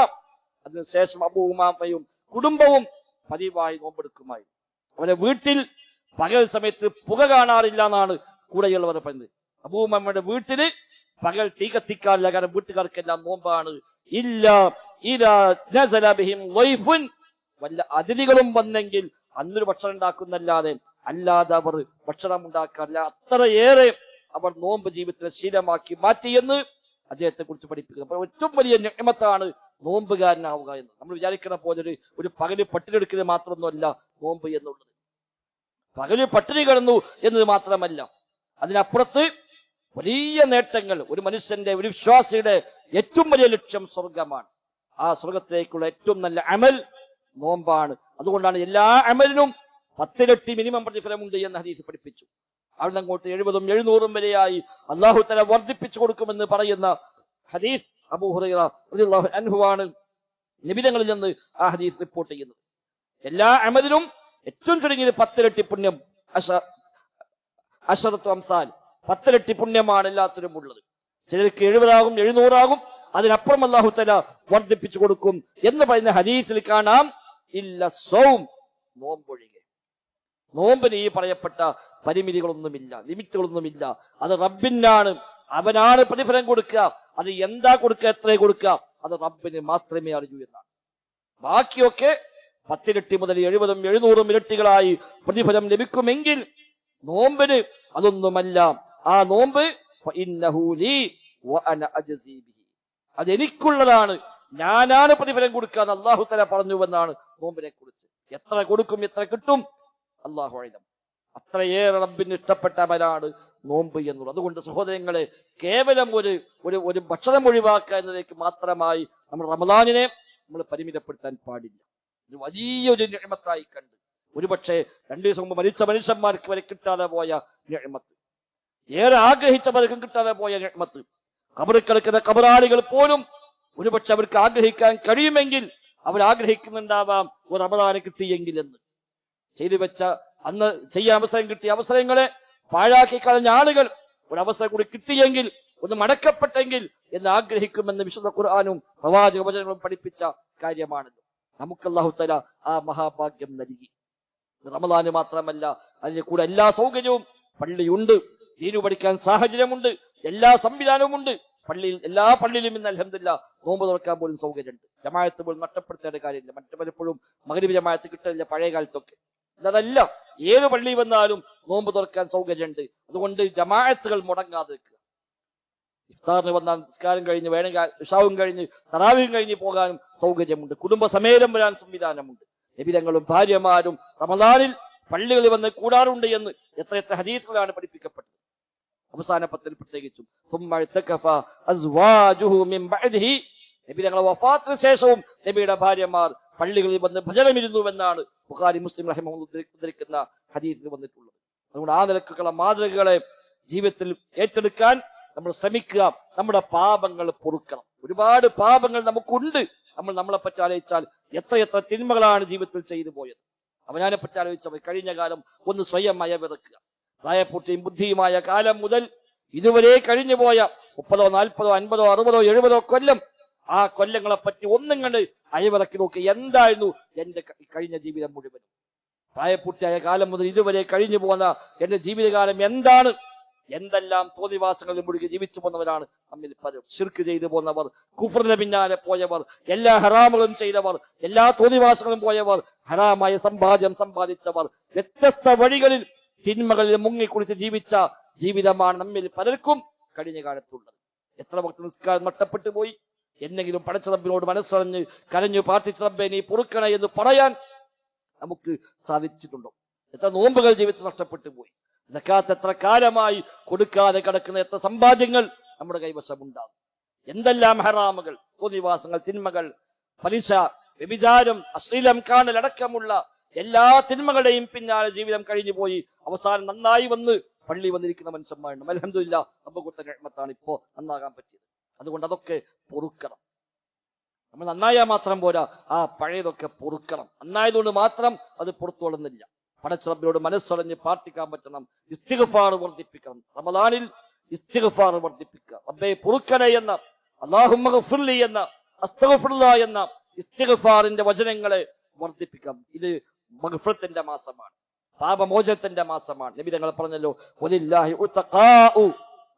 അതിനുശേഷം അബൂ ഉമാമയും കുടുംബവും പതിവായി നോമ്പെടുക്കുമായി. അവരുടെ വീട്ടിൽ പകൽ സമയത്ത് പുക കാണാറില്ല എന്നാണ് കൂടെയുള്ളവർ പറയുന്നത്. അബൂ ഉമാമയുടെ വീട്ടില് പകൽ തീ കത്തിക്കാറില്ല, കാരണം വീട്ടുകാർക്കെല്ലാം നോമ്പാണ്. ഇല്ല ഇദാ നസല ബിഹിം ളൈഫുൻ, വല്ല അതിഥികളും വന്നെങ്കിൽ അന്നൊരു ഭക്ഷണം ഉണ്ടാക്കുന്നല്ലാതെ അല്ലാതെ അവർ ഭക്ഷണം ഉണ്ടാക്കാറില്ല. അത്രയേറെ അവർ നോമ്പ് ജീവിതത്തിലെ ശീലമാക്കി മാറ്റിയെന്ന് അദ്ദേഹത്തെ കുറിച്ച് പഠിപ്പിക്കുന്നത്. അപ്പോൾ ഏറ്റവും വലിയ നിഅമത്താണ് നോമ്പുകാരനാവുക എന്ന്. നമ്മൾ വിചാരിക്കുന്ന പോലെ ഒരു പകല് പട്ടിണി എടുക്കുന്നത് മാത്രമൊന്നുമല്ല നോമ്പ് എന്നുള്ളത്. പകല് പട്ടിണി കിടന്നു എന്നത് മാത്രമല്ല, അതിനപ്പുറത്ത് വലിയ നേട്ടങ്ങൾ. ഒരു മനുഷ്യന്റെ, ഒരു വിശ്വാസിയുടെ ഏറ്റവും വലിയ ലക്ഷ്യം സ്വർഗമാണ്. ആ സ്വർഗത്തിലേക്കുള്ള ഏറ്റവും നല്ല അമൽ നോമ്പാണ്. അതുകൊണ്ടാണ് എല്ലാ അമലിനും 10 ഇരട്ടി മിനിമം പ്രതിഫലമുണ്ട് എന്ന് ഹദീസ് പഠിപ്പിച്ചു. അവിടെ അങ്ങോട്ട് 70ഉം 700ഉം വരെയായി അല്ലാഹു തആല വർദ്ധിപ്പിച്ചു കൊടുക്കുമെന്ന് പറയുന്ന ഹദീസ് അബൂ ഹുറൈറ റളിയല്ലാഹു അൻഹു ആണ് നബി തങ്ങളിൽ നിന്ന് ആ ഹദീസ് റിപ്പോർട്ട് ചെയ്യുന്നത്. എല്ലാ അമലിനും ഏറ്റവും ചുരുങ്ങിയത് 10 ഇരട്ടി പുണ്യം, അശറത്തു അംസാൽ, 10 ഇരട്ടി പുണ്യമാണ് എല്ലാത്തിനും ഉള്ളത്. ചിലർക്ക് 70 ആകും, 700 ആകും, അതിനപ്പുറം അല്ലാഹു തആല വർദ്ധിപ്പിച്ചു കൊടുക്കും എന്ന് പറയുന്ന ഹദീസിൽ കാണാം ഇല്ല സൗം, നോമ്പൊഴികെ. നോമ്പിന് ഈ പറയപ്പെട്ട പരിമിതികളൊന്നുമില്ല, ലിമിറ്റുകളൊന്നുമില്ല. അത് റബ്ബിനാണ്, അവനാണ് പ്രതിഫലം കൊടുക്കുക. അത് എന്താ കൊടുക്കുക, എത്ര കൊടുക്കുക, അത് റബ്ബിന് മാത്രമേ അറിയൂ എന്നാണ്. ബാക്കിയൊക്കെ 10 ഇരട്ടി മുതൽ 70ഉം 700ഉം ഇരട്ടികളായി പ്രതിഫലം ലഭിക്കുമെങ്കിൽ നോമ്പിന് അതൊന്നുമല്ല. ആ നോമ്പ് ഫഇന്നഹു ലീ വഅന അജ്സീ ബിഹി, അതെനിക്കുള്ളതാണ്, ഞാനാണ് പ്രതിഫലം കൊടുക്കുക എന്ന് അല്ലാഹു തആല പറഞ്ഞുവെന്നാണ് നോമ്പിനെ കുറിച്ച്. എത്ര കൊടുക്കും, എത്ര കിട്ടും, അല്ലാഹു അഅലം. അത്രയേറെ റബ്ബിന് ഇഷ്ടപ്പെട്ട അമലാണ് നോമ്പ് എന്നുള്ളത്. അതുകൊണ്ട് സഹോദരങ്ങളെ, കേവലം ഒരു ഭക്ഷണം ഒഴിവാക്കുക എന്നതിലേക്ക് മാത്രമായി നമ്മൾ റമദാനിനെ നമ്മൾ പരിമിതപ്പെടുത്താൻ പാടില്ല. ഇത് വലിയൊരു നിഅമത്തായി കണ്ട്, ഒരുപക്ഷെ 2 ദിവസം മുമ്പ് മരിച്ച മനുഷ്യന്മാർക്ക് വരെ കിട്ടാതെ പോയ നിഅമത്ത്, ഏറെ ആഗ്രഹിച്ചവർക്കും കിട്ടാതെ പോയ നിഅമത്ത്, ഖബറിൽ കിടക്കുന്ന ഖബറാളികൾ പോലും ഒരുപക്ഷെ അവർക്ക് ആഗ്രഹിക്കാൻ കഴിയുമെങ്കിൽ അവർ ആഗ്രഹിക്കുന്നുണ്ടാവാം ഒരു റമദാന് കിട്ടിയെങ്കിൽ എന്ന്. ചെയ്തു വെച്ച അന്ന് ചെയ്യാൻ അവസരം കിട്ടിയ അവസരങ്ങളെ പാഴാക്കി കളഞ്ഞ ആളുകൾ ഒരവസരം കൂടി കിട്ടിയെങ്കിൽ, ഒന്ന് മടക്കപ്പെട്ടെങ്കിൽ എന്ന് ആഗ്രഹിക്കുമെന്ന് വിശുദ്ധ ഖുർആനും പ്രവാചക വചനങ്ങളും പഠിപ്പിച്ച കാര്യമാണല്ലോ. നമുക്ക് അല്ലാഹു തആല ആ മഹാഭാഗ്യം നൽകി. റമദാന് മാത്രമല്ല, അതിന്റെ കൂടെ എല്ലാ സൗകര്യവും, പള്ളിയുണ്ട്, ദീനു പഠിക്കാൻ സാഹചര്യമുണ്ട്, എല്ലാ സംവിധാനവും ഉണ്ട്. എല്ലാ പള്ളിയിലും ഇന്ന് അൽഹംദുലില്ലാ നോമ്പ് തുറക്കാൻ പോലും സൗകര്യമുണ്ട്. ജമാഅത്ത് പോലും നഷ്ടപ്പെടുത്തേണ്ട കാര്യമില്ല. മറ്റു പലപ്പോഴും മഗ്‌രിബ് ജമാഅത്ത് കിട്ടില്ല പഴയ കാലത്തൊക്കെ. അതല്ല, ഏത് പള്ളി വന്നാലും നോമ്പ് തുറക്കാൻ സൗകര്യമുണ്ട്. അതുകൊണ്ട് ജമാഅത്തുകൾ മുടങ്ങാതെ വെക്കുക. ഇഫ്താറിന് വന്നാൽ നിസ്കാരം കഴിഞ്ഞ് വേണമെങ്കിൽ ഇശാവും കഴിഞ്ഞ് തറാവീഹും കഴിഞ്ഞ് പോകാനും സൗകര്യമുണ്ട്. കുടുംബസമേതം വരാൻ സംവിധാനമുണ്ട്. നബിതങ്ങളും ഭാര്യമാരും റമദാനിൽ പള്ളികളിൽ വന്ന് കൂടാറുണ്ട് എന്ന് എത്ര ഹദീസുകളാണ് പഠിപ്പിക്കപ്പെട്ടത്. അവസാന പത്തിൽ പ്രത്യേകിച്ചും നബി തങ്ങളുടെ വഫാത്തിന് ശേഷവും നബിയുടെ ഭാര്യമാർ പള്ളികളിൽ വന്ന് ഭജനമിരുന്നുവെന്നാണ് ബുഖാരി മുസ്ലിം റഹിമഹുല്ലാഹ് ഉദ്ധരിക്കുന്ന ഹദീസിൽ വന്നിട്ടുള്ളത്. അതുകൊണ്ട് ആ നിലക്കുള്ള മാതൃകകളെ ജീവിതത്തിൽ ഏറ്റെടുക്കാൻ നമ്മൾ ശ്രമിക്കുക. നമ്മുടെ പാപങ്ങൾ പൊറുക്കണം. ഒരുപാട് പാപങ്ങൾ നമുക്കുണ്ട്. നമ്മളെ പറ്റി ആലോചിച്ചാൽ എത്ര തിന്മകളാണ് ജീവിതത്തിൽ ചെയ്തു പോയത്. അവനാനെ പറ്റി ആലോചിച്ചാൽ കഴിഞ്ഞ കാലം ഒന്ന് സ്വയം അയവിറക്കുക. പ്രായപൂർത്തിയും ബുദ്ധിയുമായ കാലം മുതൽ ഇതുവരെ കഴിഞ്ഞു പോയ 30, 40, 50, 60, 70 കൊല്ലം, ആ കൊല്ലങ്ങളെ പറ്റി ഒന്നും കണ്ട് അയവിറക്കി നോക്കി. എന്തായിരുന്നു എന്റെ കഴിഞ്ഞ ജീവിതം മുഴുവൻ? പ്രായപൂർത്തിയായ കാലം മുതൽ ഇതുവരെ കഴിഞ്ഞു പോകുന്ന എന്റെ ജീവിതകാലം എന്താണ്? എന്തെല്ലാം തോന്നിവാസങ്ങളിൽ മുഴുകി ജീവിച്ചു പോന്നവരാണ് നമ്മിൽ പലരും. ശിർക്ക് ചെയ്തു പോന്നവർ, കുഫറിന് പിന്നാലെ പോയവർ, എല്ലാ ഹറാമുകളും ചെയ്തവർ, എല്ലാ തോന്നിവാസങ്ങളും പോയവർ, ഹറാമായ സമ്പാദ്യം സമ്പാദിച്ചവർ, വ്യത്യസ്ത വഴികളിൽ തിന്മകളിൽ മുങ്ങിക്കുളിച്ച് ജീവിച്ച ജീവിതമാണ് നമ്മിൽ പലർക്കും കഴിഞ്ഞ കാലത്തുള്ളത്. എത്ര വക്ത നിസ്കാരം നഷ്ടപ്പെട്ടു പോയി, എന്നെങ്കിലും പടച്ച റബ്ബിനോട് മനസ്സറിഞ്ഞ് കരഞ്ഞു പ്രാർത്ഥിച്ച റബ്ബേ നീ പൊറുക്കണേ എന്ന് പറയാൻ നമുക്ക് സാധിച്ചിട്ടുണ്ടോ? എത്ര നോമ്പുകൾ ജീവിതത്തിൽ നഷ്ടപ്പെട്ടു പോയി. സക്കാത്ത് എത്ര കാലമായി കൊടുക്കാതെ കിടക്കുന്ന എത്ര സമ്പാദ്യങ്ങൾ നമ്മുടെ കൈവശമുണ്ടാകും. എന്തെല്ലാം ഹറാമുകൾ, തോന്നിവാസങ്ങൾ, തിന്മകൾ, പലിശ, വ്യഭിചാരം, അശ്ലീലം കാണൽ അടക്കമുള്ള എല്ലാ തിന്മകളുടെയും പിന്നാലെ ജീവിതം കഴിഞ്ഞു പോയി അവസാനം നന്നായി വന്ന് പള്ളി വന്നിരിക്കുന്ന മനുഷ്യന്മാരുണ്ട്. അൽഹംദുലില്ലാഹ് റബ്ബ് കൊടുത്ത നിഅമത്താണ് ഇപ്പോ നന്നാകാൻ പറ്റിയത്. അതുകൊണ്ട് അതൊക്കെ പൊറുക്കണം. നമ്മൾ നന്നായാൽ മാത്രം പോരാ, ആ പഴയതൊക്കെ പൊറുക്കണം. നന്നായതുകൊണ്ട് മാത്രം അത് പുറത്തുകൊള്ളുന്നില്ല. പടച്ച റബ്ബിനോട് മനസ്സറിഞ്ഞ് പ്രാർത്ഥിക്കാൻ പറ്റണം. ഇസ്തിഗ്ഫാർ വർദ്ധിപ്പിക്കണം. റമദാനിൽ ഇസ്തിഗ്ഫാർ വർദ്ധിപ്പിക്കുക. റബ്ബേ പൊറുക്കണേ എന്ന, അല്ലാഹുമ്മ ഗഫിർലി എന്ന, അസ്തഗ്ഫിറുല്ലാ എന്ന ഇസ്തിഗ്ഫാറിന്റെ വചനങ്ങളെ വർദ്ധിപ്പിക്കാം. ഇത് മഗ്ഫിറത്തിന്റെ മാസമാണ്, പാപമോചനത്തിന്റെ മാസമാണ്. നബി തങ്ങൾ പറഞ്ഞല്ലോ, വലില്ലാഹി ഉതഖാഉ,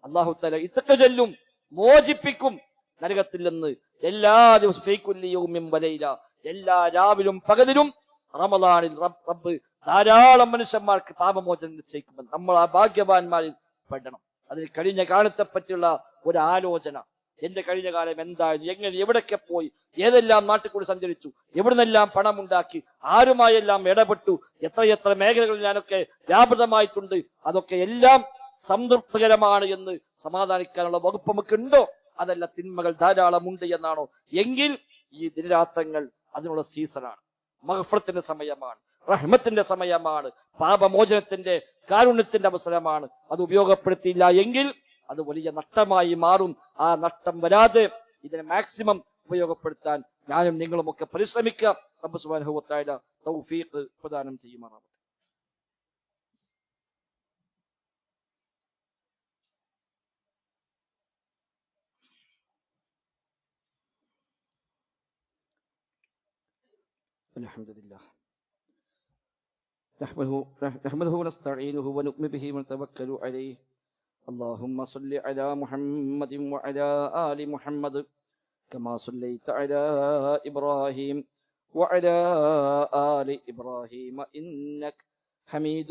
അല്ലാഹു തആല ഇതഖ ചൊല്ലും, മോചിപ്പിക്കും നരകത്തിൽ നിന്ന് എല്ലാ ദിവസവും, ഫീകുല്ലി യൗമിൻ വലൈല, എല്ലാ രാവിലും പകലിലും റമദാനിൽ റബ്ബ് ധാരാളം മനുഷ്യന്മാർക്ക് പാപമോചനം നിശ്ചയിക്കുമെന്ന്. നമ്മൾ ആ ഭാഗ്യവാന്മാരിൽ പെടണം. അതിൽ കഴിഞ്ഞ കാലത്തെ പറ്റിയുള്ള ഒരു ആലോചന, എന്റെ കഴിഞ്ഞ കാലം എന്തായിരുന്നു, എങ്ങനെ എവിടൊക്കെ പോയി, ഏതെല്ലാം നാട്ടിൽ കൂടി സഞ്ചരിച്ചു, എവിടുന്നെല്ലാം പണമുണ്ടാക്കി, ആരുമായെല്ലാം ഇടപെട്ടു, എത്രയെത്ര മേഖലകളിൽ ഞാനൊക്കെ വ്യാപൃതമായിട്ടുണ്ട്, അതൊക്കെ എല്ലാം സംതൃപ്തികരമാണ് എന്ന് സമാധാനിക്കാനുള്ള വകുപ്പ് നമുക്ക് ഉണ്ടോ? അതല്ല തിന്മകൾ ധാരാളമുണ്ട് എന്നാണോ? എങ്കിൽ ഈ ദിനരാത്രങ്ങൾ അതിനുള്ള സീസണാണ്. മഗ്ഫിറത്തിന്റെ സമയമാണ്, റഹ്മത്തിന്റെ സമയമാണ്, പാപമോചനത്തിന്റെ കാരുണ്യത്തിന്റെ അവസരമാണ്. അത് ഉപയോഗപ്പെടുത്തിയില്ല എങ്കിൽ അത് വലിയ നഷ്ടമായി മാറും. ആ നഷ്ടം വരാതെ ഇതിനെ മാക്സിമം ഉപയോഗപ്പെടുത്താൻ ഞാനും നിങ്ങളും ഒക്കെ പരിശ്രമിക്കുക. റബ്ബ് സുബ്ഹാനഹു വ തആല തൗഫീഖ് പ്രദാനം ചെയ്യുമാറാവട്ടെ. അൽഹംദുലില്ലാഹ് നഹ്മദുഹു വനസ്തഈനുഹു വനുഅ്മിനു ബിഹി വനതവക്കലു അലൈഹി. اللهم صل على محمد وعلى آل محمد كما صليت على إبراهيم وعلى آل إبراهيم إنك حميد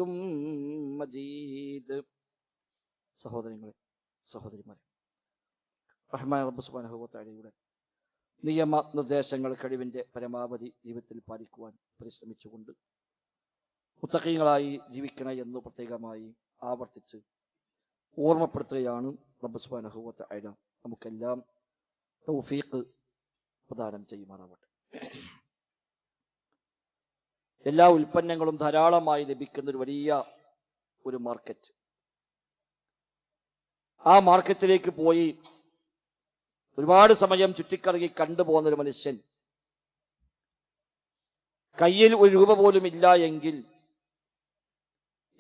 مجيد. സഹോദരങ്ങളെ, സഹോദരിമാരെ, റഹ്മാൻ റബ്ബ് സുബ്ഹാനഹു വ തആലയുടെ നിയമ നിർദ്ദേശങ്ങൾ കഴിവിന്റെ പരമാവധി ജീവിതത്തിൽ പാലിക്കുവാൻ പരിശ്രമിച്ചുകൊണ്ട് മുത്തഖീങ്ങളായി ജീവിക്കണേ എന്ന് പ്രത്യേകമായി ആവർത്തിച്ച് ഓർമ്മപ്പെടുത്തുകയാണ്. റബ്ബ് സുബ്ഹാനഹു വ തആല നമുക്കെല്ലാം തൗഫീഖ് പ്രദാനം ചെയ്യുമാറാവട്ടെ. എല്ലാ ഉൽപ്പന്നങ്ങളും ധാരാളമായി ലഭിക്കുന്ന ഒരു വലിയ ഒരു മാർക്കറ്റ്, ആ മാർക്കറ്റിലേക്ക് പോയി ഒരുപാട് സമയം ചുറ്റിക്കറങ്ങി കണ്ടുപോകുന്ന ഒരു മനുഷ്യൻ കയ്യിൽ ഒരു രൂപ പോലും ഇല്ല എങ്കിൽ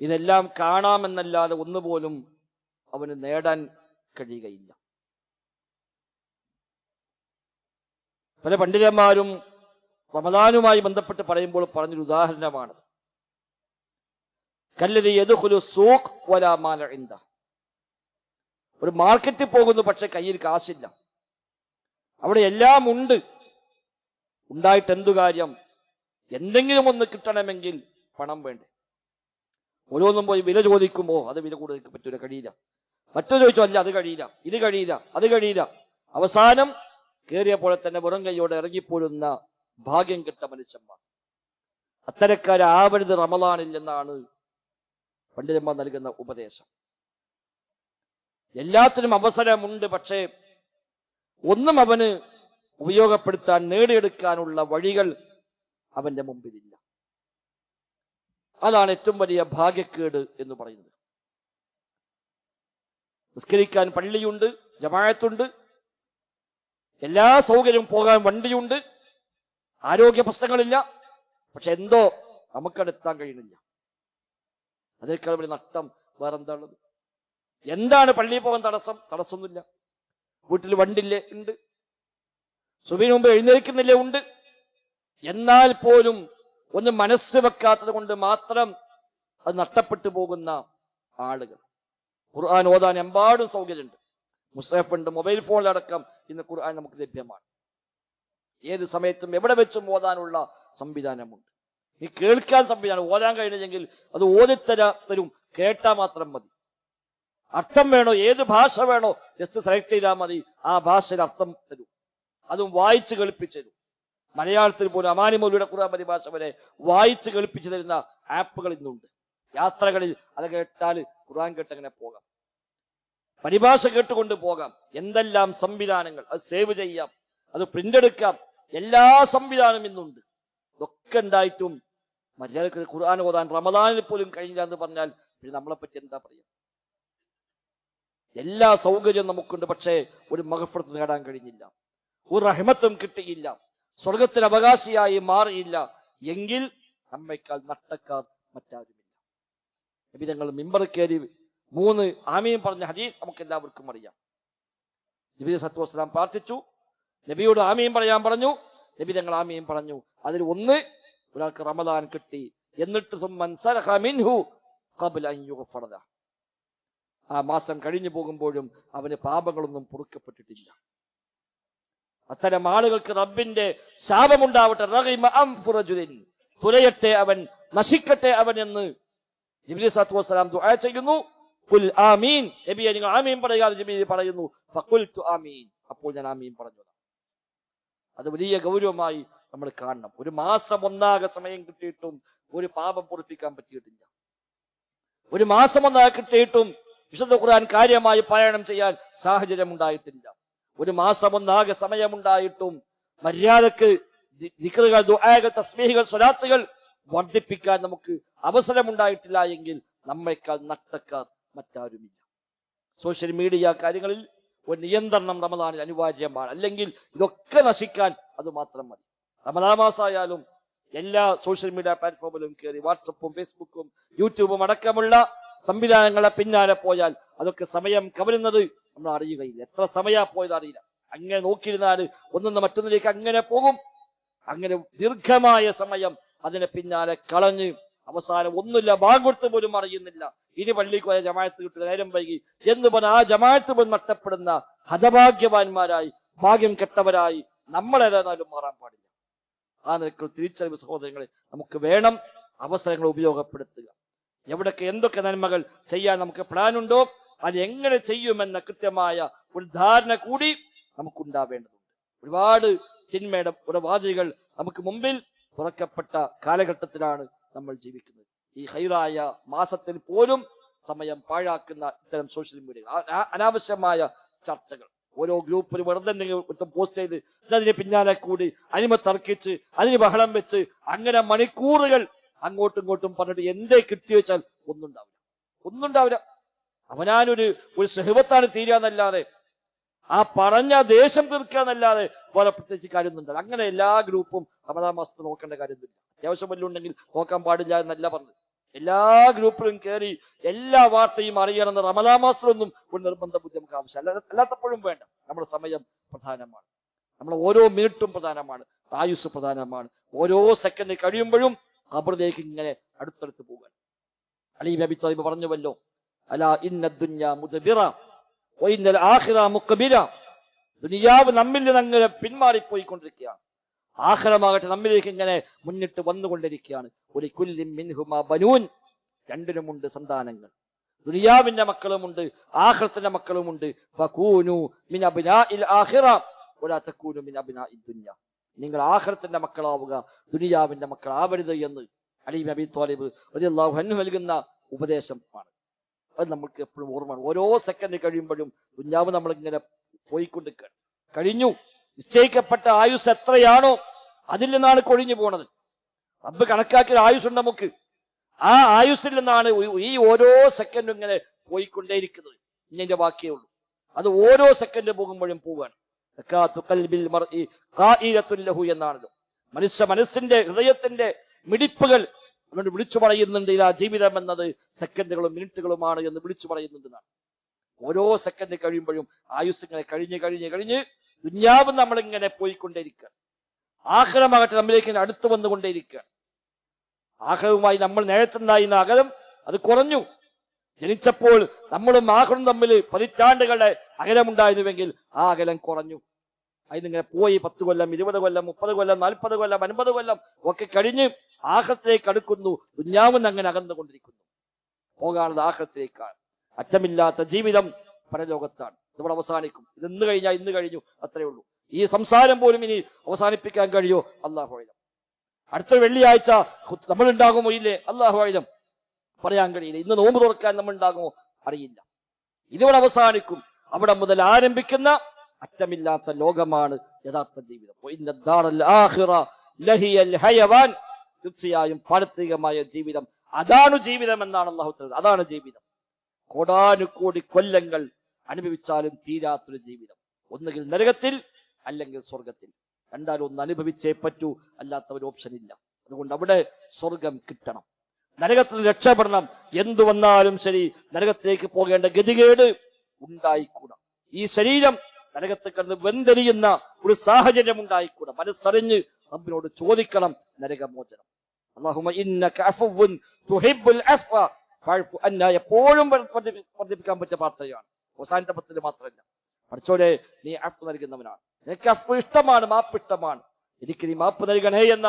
ഇതെല്ലാം കാണാമെന്നല്ലാതെ ഒന്നുപോലും അവന് നേടാൻ കഴിയുകയില്ല. പല പണ്ഡിതന്മാരും റമദാനുമായി ബന്ധപ്പെട്ട് പറയുമ്പോൾ പറഞ്ഞൊരു ഉദാഹരണമാണ്, കല്ലദീ യദ്ഖുലു സൂഖ് വലാ മാല ഇൻദ. ഒരു മാർക്കറ്റിൽ പോകുന്നു, പക്ഷെ കയ്യിൽ കാശില്ല. അവിടെ എല്ലാം ഉണ്ട്, ഉണ്ടായിട്ട് എന്തു കാര്യം? എന്തെങ്കിലും ഒന്ന് കിട്ടണമെങ്കിൽ പണം വേണ്ടേ? ഓരോന്നും പോയി വില ചോദിക്കുമ്പോ അത് വില കൂടുതൽ പറ്റൂല, കഴിയില്ല. മറ്റൊരു ചോദിച്ചോ, അല്ല അത് കഴിയില്ല, ഇത് കഴിയില്ല, അത് കഴിയില്ല. അവസാനം കേറിയ പോലെ തന്നെ വെറും കൈയോടെ ഇറങ്ങിപ്പോരുന്ന ഭാഗ്യം കിട്ട മനുഷ്യന്മാർ. അത്തരക്കാരാവരുത് റമദാനിൽ എന്നാണ് പണ്ഡിതന്മാർ നൽകുന്ന ഉപദേശം. എല്ലാത്തിനും അവസരമുണ്ട്, പക്ഷേ ഒന്നും അവന് ഉപയോഗപ്പെടുത്താൻ, നേടിയെടുക്കാനുള്ള വഴികൾ അവന്റെ മുമ്പിലില്ല. അതാണ് ഏറ്റവും വലിയ ഭാഗ്യക്കേട് എന്ന് പറയുന്നത്. നിസ്കരിക്കാൻ പള്ളിയുണ്ട്, ജമാഅത്തുണ്ട്, എല്ലാ സൗകര്യവും, പോകാൻ വണ്ടിയുണ്ട്, ആരോഗ്യ പ്രശ്നങ്ങളില്ല, പക്ഷെ എന്തോ നമുക്കടുത്താൻ കഴിയുന്നില്ല. അതിനേക്കാൾ വലിയ നഷ്ടം വേറെന്താ ഉള്ളത്? എന്താണ് പള്ളിയിൽ പോകാൻ തടസ്സം? തടസ്സമൊന്നുമില്ല. വീട്ടിൽ വണ്ടില്ലേ? ഉണ്ട്. സുബഹിന് മുമ്പ് എഴുന്നേൽക്കുന്നില്ലേ? ഉണ്ട്. എന്നാൽ പോലും ഒന്ന് മനസ്സ് വെക്കാത്തത് കൊണ്ട് മാത്രം അത് നഷ്ടപ്പെട്ടു പോകുന്ന ആളുകൾ. ഖുർആൻ ഓതാൻ എമ്പാടും സൗകര്യമുണ്ട്, മുസ്ഹഫ് ഉണ്ട്, മൊബൈൽ ഫോണിലടക്കം ഇന്ന് ഖുർആൻ നമുക്ക് ലഭ്യമാണ്. ഏത് സമയത്തും എവിടെ വെച്ചും ഓതാനുള്ള സംവിധാനമുണ്ട്. ഈ കേൾക്കാൻ സംവിധാനം, ഓതാൻ കഴിഞ്ഞെങ്കിൽ അത് ഓതിത്തരും, കേട്ടാൽ മാത്രം മതി. അർത്ഥം വേണോ, ഏത് ഭാഷ വേണോ, ജസ്റ്റ് സെലക്ട് ചെയ്താൽ മതി, ആ ഭാഷയിൽ അർത്ഥം തരും. അതും വായിച്ച് കേൾപ്പിച്ചു. മലയാളത്തിൽ പോലും അമാനി മൗലവിയുടെ ഖുർആൻ പരിഭാഷ വരെ വായിച്ച് കേൾപ്പിച്ചു തരുന്ന ആപ്പുകൾ ഇന്നുണ്ട്. യാത്രകളിൽ അത് കേട്ടാൽ ഖുർആൻ കേട്ടങ്ങനെ പോകാം, പരിഭാഷ കേട്ടുകൊണ്ട് പോകാം. എന്തെല്ലാം സംവിധാനങ്ങൾ, അത് സേവ് ചെയ്യാം, അത് പ്രിന്റ് എടുക്കാം, എല്ലാ സംവിധാനവും ഇന്നുണ്ട്. ഇതൊക്കെ ഉണ്ടായിട്ടും മര്യാദക്ക് ഖുർആൻ ഓതാൻ റമദാനിൽ പോലും കഴിഞ്ഞില്ല എന്ന് പറഞ്ഞാൽ പിന്നെ നമ്മളെ പറ്റി എന്താ പറയാ? എല്ലാ സൗകര്യവും നമുക്കുണ്ട്, പക്ഷേ ഒരു മഗ്ഫിറത്ത് നേടാൻ കഴിഞ്ഞില്ല, ഒരു റഹ്മത്തും കിട്ടിയില്ല, സ്വർഗത്തിന് അവകാശിയായി മാറിയില്ല എങ്കിൽ നമ്മേക്കാൾ നട്ടക്കാർ മറ്റാരുമില്ല. നബി തങ്ങൾ മിമ്പർ കയറി 3 ആമീൻ പറഞ്ഞ ഹദീസ് നമുക്ക് എല്ലാവർക്കും അറിയാം. നബി സല്ലല്ലാഹു അലൈഹി വസല്ലം പ്രാർത്ഥിച്ചു, നബിയോട് ആമീൻ പറയാൻ പറഞ്ഞു, നബി തങ്ങൾ ആമീൻ പറഞ്ഞു. അതിൽ ഒന്ന്, ഒരാൾക്ക് റമദാൻ കിട്ടി, എന്നിട്ട് ആ മാസം കഴിഞ്ഞു പോകുമ്പോഴും അവന് പാപങ്ങളൊന്നും പൊറുക്കപ്പെട്ടിട്ടില്ല. അത്തരം ആളുകൾക്ക് റബ്ബിന്റെ ശാപമുണ്ടാവട്ടെ, തുലയട്ടെ അവൻ, നശിക്കട്ടെ അവൻ എന്ന് ജിബ്രീൽ സല്ലല്ലാഹു അലൈഹി വസല്ലം ദുആ ചെയ്യുന്നു. ഖുൽ ആമീൻ, നബിയെ നിങ്ങൾ ആമീൻ പറയുക. ജിബ്രീൽ പറയുന്നു, ഫഖുൽതു ആമീൻ, അപ്പോൾ ഞാൻ ആമീൻ പറഞ്ഞു. അത് വലിയ ഗൗരവമായി നമ്മൾ കാണണം. ഒരു മാസം ഒന്നാകെ സമയം കിട്ടിയിട്ടും ഒരു പാപം പൊറുപ്പിക്കാൻ പറ്റിയിട്ടില്ല. ഒരു മാസം ഒന്നാകെ കിട്ടിയിട്ടും വിശുദ്ധ ഖുർആൻ കാര്യമായി പാരായണം ചെയ്യാൻ സാഹചര്യം ഉണ്ടായിട്ടില്ല. ഒരു മാസം ഒന്നാകെ സമയമുണ്ടായിട്ടും മര്യാദക്ക് ദിക്റുകൾ, ദുആകൾ, തസ്ബീഹുകൾ, സ്വലാത്തുകൾ വർദ്ധിപ്പിക്കാൻ നമുക്ക് അവസരമുണ്ടായിട്ടില്ല എങ്കിൽ നമ്മേക്കാൾ നട്ടക്കാർ മറ്റാരുമില്ല. സോഷ്യൽ മീഡിയ കാര്യങ്ങളിൽ ഒരു നിയന്ത്രണം റമദാനിൽ അനിവാര്യമാണ്. അല്ലെങ്കിൽ ഇതൊക്കെ നശിക്കാൻ അത് മാത്രം മതി. റമദാൻ മാസമായാലും എല്ലാ സോഷ്യൽ മീഡിയ പ്ലാറ്റ്ഫോമിലും കയറി വാട്സപ്പും ഫേസ്ബുക്കും യൂട്യൂബും അടക്കമുള്ള സംവിധാനങ്ങളെ പിന്നാലെ പോയാൽ അതൊക്കെ സമയം കവരുന്നത് നമ്മൾ അറിയുകയില്ല. എത്ര സമയം പോയത് അറിയില്ല. അങ്ങനെ നോക്കിയിരുന്നാൽ ഒന്നിന്ന് മറ്റൊന്നിലേക്ക് അങ്ങനെ പോകും. അങ്ങനെ ദീർഘമായ സമയം അതിനെ പിന്നാലെ കളഞ്ഞ് അവസാനം ഒന്നുമില്ല, ബാങ്ക് കൊടുത്ത് പോലും അറിയുന്നില്ല. ഇനി പള്ളിക്ക് പോയ ജമാഅത്ത് കിട്ടുക, നേരം വൈകി എന്ന് പറഞ്ഞ ആ ജമാഅത്ത് പോലും നഷ്ടപ്പെടുന്ന ഹതഭാഗ്യവാന്മാരായി, ഭാഗ്യം കെട്ടവരായി നമ്മളേതായാലും മാറാൻ പാടില്ല. ആ നിലയ്ക്ക് തിരിച്ചറിവ് സഹോദരങ്ങളെ നമുക്ക് വേണം. അവസരങ്ങൾ ഉപയോഗപ്പെടുത്തുക. എവിടൊക്കെ എന്തൊക്കെ നന്മകൾ ചെയ്യാൻ നമുക്ക് പ്ലാൻ ഉണ്ടോ അത് എങ്ങനെ ചെയ്യുമെന്ന കൃത്യമായ ഒരു ധാരണ കൂടി നമുക്കുണ്ടാവേണ്ടതുണ്ട്. ഒരുപാട് തിന്മയുടെ വാതിലുകൾ നമുക്ക് മുമ്പിൽ തുറക്കപ്പെട്ട കാലഘട്ടത്തിലാണ് നമ്മൾ ജീവിക്കുന്നത്. ഈ ഹൈറായ മാസത്തിൽ പോലും സമയം പാഴാക്കുന്ന ഇത്തരം സോഷ്യൽ മീഡിയ, അനാവശ്യമായ ചർച്ചകൾ, ഓരോ ഗ്രൂപ്പിൽ വെറുതെ പോസ്റ്റ് ചെയ്ത് അതിന് പിന്നാലെ കൂടി അതിമ തർക്കിച്ച് അതിന് ബഹളം വെച്ച് അങ്ങനെ മണിക്കൂറുകൾ അങ്ങോട്ടും ഇങ്ങോട്ടും പറഞ്ഞിട്ട് എന്തേ കിട്ടി വെച്ചാൽ ഒന്നും ഉണ്ടാവില്ല. അവനാനൊരു സഹബത്താണ് തീരാന്നല്ലാതെ, ആ പറഞ്ഞ ദേശം തീർക്കാന്നല്ലാതെ പോലെ പ്രത്യേകിച്ച് കാര്യമൊന്നുണ്ട്. അങ്ങനെ എല്ലാ ഗ്രൂപ്പും റമദാൻ മാസത്തിൽ നോക്കേണ്ട കാര്യമൊന്നുമില്ല. അത്യാവശ്യം വല്ലതും ഉണ്ടെങ്കിൽ നോക്കാൻ പാടില്ല എന്നല്ല പറഞ്ഞത്. എല്ലാ ഗ്രൂപ്പിലും കയറി എല്ലാ വാർത്തയും അറിയണമെന്ന് റമദാൻ മാസത്തിലൊന്നും ഒരു നിർബന്ധ ബുദ്ധി നമുക്ക് ആവശ്യമല്ല. അല്ലാത്തപ്പോഴും വേണ്ട. നമ്മുടെ സമയം പ്രധാനമാണ്, നമ്മുടെ ഓരോ മിനിറ്റും പ്രധാനമാണ്, ആയുസ് പ്രധാനമാണ്. ഓരോ സെക്കൻഡ് കഴിയുമ്പോഴും ഖബറിലേക്ക് ഇങ്ങനെ അടുത്തടുത്ത് പോകാൻ. അലി നബി ത്വാലിബ് പറഞ്ഞുവല്ലോ, അലാ ഇന്ന ദുനിയ മുദ്ബിറ വ ഇന്നൽ ആഖിറ മുഖ്ബിറ. ദുനിയാവ് നമ്മിൽ നിന്ന് അങ്ങനെ പിന്മാറിപ്പോയിക്കൊണ്ടിരിക്കുകയാണ്, ആഖിറമാകട്ടെ നമ്മിലേക്ക് ഇങ്ങനെ മുന്നിട്ട് വന്നുകൊണ്ടിരിക്കുകയാണ്. ഒരു കുല്ലിൻ മിൻഹുമാ ബനൂൻ, രണ്ടിനുമുണ്ട് സന്താനങ്ങൾ. ദുനിയാവിന്റെ മക്കളുമുണ്ട്, ആഖിറത്തിന്റെ മക്കളുമുണ്ട്. ഫകൂനു മിൻ അബ്നാഇൽ ആഖിറ വലാ തകൂനു മിൻ അബ്നാഇദ് ദുനിയ. നിങ്ങൾ ആഖിറത്തിന്റെ മക്കളാവുക, ദുനിയാവിന്റെ മക്കളാവരുത് എന്ന് അലി നബി ത്വാലിബ് റളിയല്ലാഹു അൻഹു നൽകുന്ന ഉപദേശമാണ്. അത് നമുക്ക് എപ്പോഴും ഓർമ്മയാണ്. ഓരോ സെക്കൻഡ് കഴിയുമ്പോഴും ദുനിയാവ് നമ്മളിങ്ങനെ പോയിക്കൊണ്ടിരിക്കുകയാണ്. കഴിഞ്ഞു നിശ്ചയിക്കപ്പെട്ട ആയുസ് എത്രയാണോ അതിൽ നിന്നാണ് കൊഴിഞ്ഞു പോണത്. റബ്ബ് കണക്കാക്കിയ ആയുസ്സുണ്ട് നമുക്ക്. ആ ആയുസ്സിൽ നിന്നാണ് ഈ ഓരോ സെക്കൻഡും ഇങ്ങനെ പോയിക്കൊണ്ടേയിരിക്കുന്നത്. ഇന്നെ ബാക്കിയേ ഉള്ളൂ. അത് ഓരോ സെക്കൻഡ് പോകുമ്പോഴും പോവുകയാണ്. എന്നാണല്ലോ മനുഷ്യ മനസ്സിന്റെ ഹൃദയത്തിന്റെ മിടിപ്പുകൾ അതുകൊണ്ട് വിളിച്ചു പറയുന്നുണ്ട്. ഇതാ ജീവിതം എന്നത് സെക്കൻഡുകളും മിനിറ്റുകളുമാണ് എന്ന് വിളിച്ചു പറയുന്നുണ്ടെന്നാണ്. ഓരോ സെക്കൻഡ് കഴിയുമ്പോഴും ആയുസ് ഇങ്ങനെ കഴിഞ്ഞ് ദുനിയാവ് നമ്മളിങ്ങനെ പോയിക്കൊണ്ടേയിരിക്കുകയാണ്. ആഖിറമാകട്ടെ നമ്മിലേക്ക് അടുത്ത് വന്നുകൊണ്ടേയിരിക്കുകയാണ്. ആഖിറവുമായി നമ്മൾ നേരത്തുണ്ടായിരുന്ന അകലം അത് കുറഞ്ഞു. ജനിച്ചപ്പോൾ നമ്മളും ആഖിറും തമ്മിൽ പതിറ്റാണ്ടുകളുടെ അകലമുണ്ടായിരുന്നുവെങ്കിൽ ആ അകലം കുറഞ്ഞു. അതിനിങ്ങനെ പോയി 10 കൊല്ലം 20 കൊല്ലം 30 കൊല്ലം 40 കൊല്ലം 50 കൊല്ലം ഒക്കെ കഴിഞ്ഞ് ആഖിറത്തിലേക്ക് അടുക്കുന്നു. ദുനിയാവിൽ അങ്ങനെ അകന്നുകൊണ്ടിരിക്കുന്നു. പോകാനുള്ളത് ആഖിറത്തിലേക്കാണ്. അറ്റമില്ലാത്ത ജീവിതം പരലോകത്താണ്. ഇവിടെ അവസാനിക്കും. ഇത് ഇന്ന് കഴിഞ്ഞാൽ ഇന്ന് കഴിഞ്ഞു, അത്രയേ ഉള്ളൂ. ഈ സംസാരം പോലും ഇനി അവസാനിപ്പിക്കാൻ കഴിയോ? അല്ലാഹു അഅലം. അടുത്ത വെള്ളിയാഴ്ച നമ്മൾ ഉണ്ടാകുമോ ഇല്ലേ? അല്ലാഹു അഅലം. പറയാൻ കഴിയില്ല. ഇന്ന് നോമ്പ് തുറക്കാൻ നമ്മൾ ഉണ്ടാകുമോ? അറിയില്ല. ഇതിവിടെ അവസാനിക്കും. അവിടെ മുതൽ ആരംഭിക്കുന്ന അറ്റമില്ലാത്ത ലോകമാണ് യഥാർത്ഥ ജീവിതം. തീർച്ചയായും പാരത്രികമായ ജീവിതം അതാണ് ജീവിതം എന്നാണ് അല്ലാഹു തആല. അതാണ് ജീവിതം. കോടാനുകോടി കൊല്ലങ്ങൾ അനുഭവിച്ചാലും തീരാത്തൊരു ജീവിതം. ഒന്നുകിൽ നരകത്തിൽ അല്ലെങ്കിൽ സ്വർഗത്തിൽ. രണ്ടാലും ഒന്ന് അനുഭവിച്ചേ പറ്റൂ, അല്ലാത്ത ഒരു ഓപ്ഷൻ ഇല്ല. അതുകൊണ്ട് അവിടെ സ്വർഗം കിട്ടണം, നരകത്തിൽ രക്ഷപ്പെടണം. എന്തു വന്നാലും ശരി നരകത്തിലേക്ക് പോകേണ്ട ഗതികേട് ഉണ്ടായിക്കൂടാ. ഈ ശരീരം നരകത്തിൽ കിടന്ന് വെന്തെരിയുന്ന ഒരു സാഹചര്യം ഉണ്ടായിക്കൂടാ. മനസ്സറിഞ്ഞ് റബ്ബിനോട് ചോദിക്കണം നരകമോചനം. അല്ലാഹുമ്മ ഇന്നക അഫ്വുൻ തുഹിബ്ബുൽ അഫ്വ ഫഅഫു അന്നാ. എപ്പോഴും വർദ്ധിപ്പിക്കാൻ പറ്റിയ പ്രാർത്ഥനയാണ്. അവസാനത്തെ പത്തിൽ മാത്രമല്ല. പഠിച്ചോലെ, നീ അഫ്വ് നൽകുന്നവനാണ്, നിനക്ക് അഫ്വ് ഇഷ്ടമാണ്, മാപ്പ് ഇഷ്ടമാണ്, എനിക്ക് നീ മാപ്പ് നൽകണേ എന്ന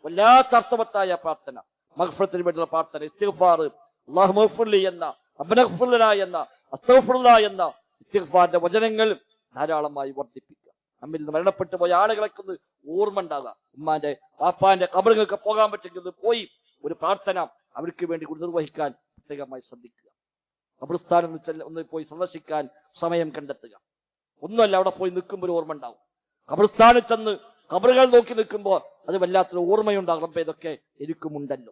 വല്ലാത്ത അർത്ഥവത്തായ പ്രാർത്ഥന, മഗ്ഫിറത്തിന് വേണ്ടിയുള്ള പ്രാർത്ഥന, ഇസ്തിഗ്ഫാർ, അല്ലാഹുമ്മ ഗ്ഫിർലി എന്ന, റബ്ബന ഗ്ഫിർ ലനാ എന്ന, അസ്തഗ്ഫിറുല്ലാഹ് എന്ന ഇസ്തിഗ്ഫാറിന്റെ വചനങ്ങൾ ധാരാളമായി വർദ്ധിപ്പിക്കുക. നമ്മിൽ നിന്ന് മരണപ്പെട്ടു പോയ ആളുകളൊക്കെ ഒന്ന് ഓർമ്മ ഉണ്ടാകുക. ഉമ്മാന്റെ വാപ്പാന്റെ ഖബറിലൊക്കെ പോകാൻ പറ്റുമെങ്കിൽ പോയി ഒരു പ്രാർത്ഥന അവർക്ക് വേണ്ടി നിർവഹിക്കാൻ പ്രത്യേകമായി ശ്രദ്ധിക്കുക. ഖബർസ്ഥാനം ഒന്ന് പോയി സന്ദർശിക്കാൻ സമയം കണ്ടെത്തുക. ഒന്നുമല്ല, അവിടെ പോയി നിൽക്കുമ്പോൾ ഒരു ഓർമ്മ ഉണ്ടാവും. ഖബർസ്ഥാനം ചെന്ന് ഖബറുകൾ നോക്കി നിൽക്കുമ്പോൾ അത് വല്ലാത്തൊരു ഓർമ്മയുണ്ടാകും. ഇതൊക്കെ എനിക്കുമുണ്ടല്ലോ.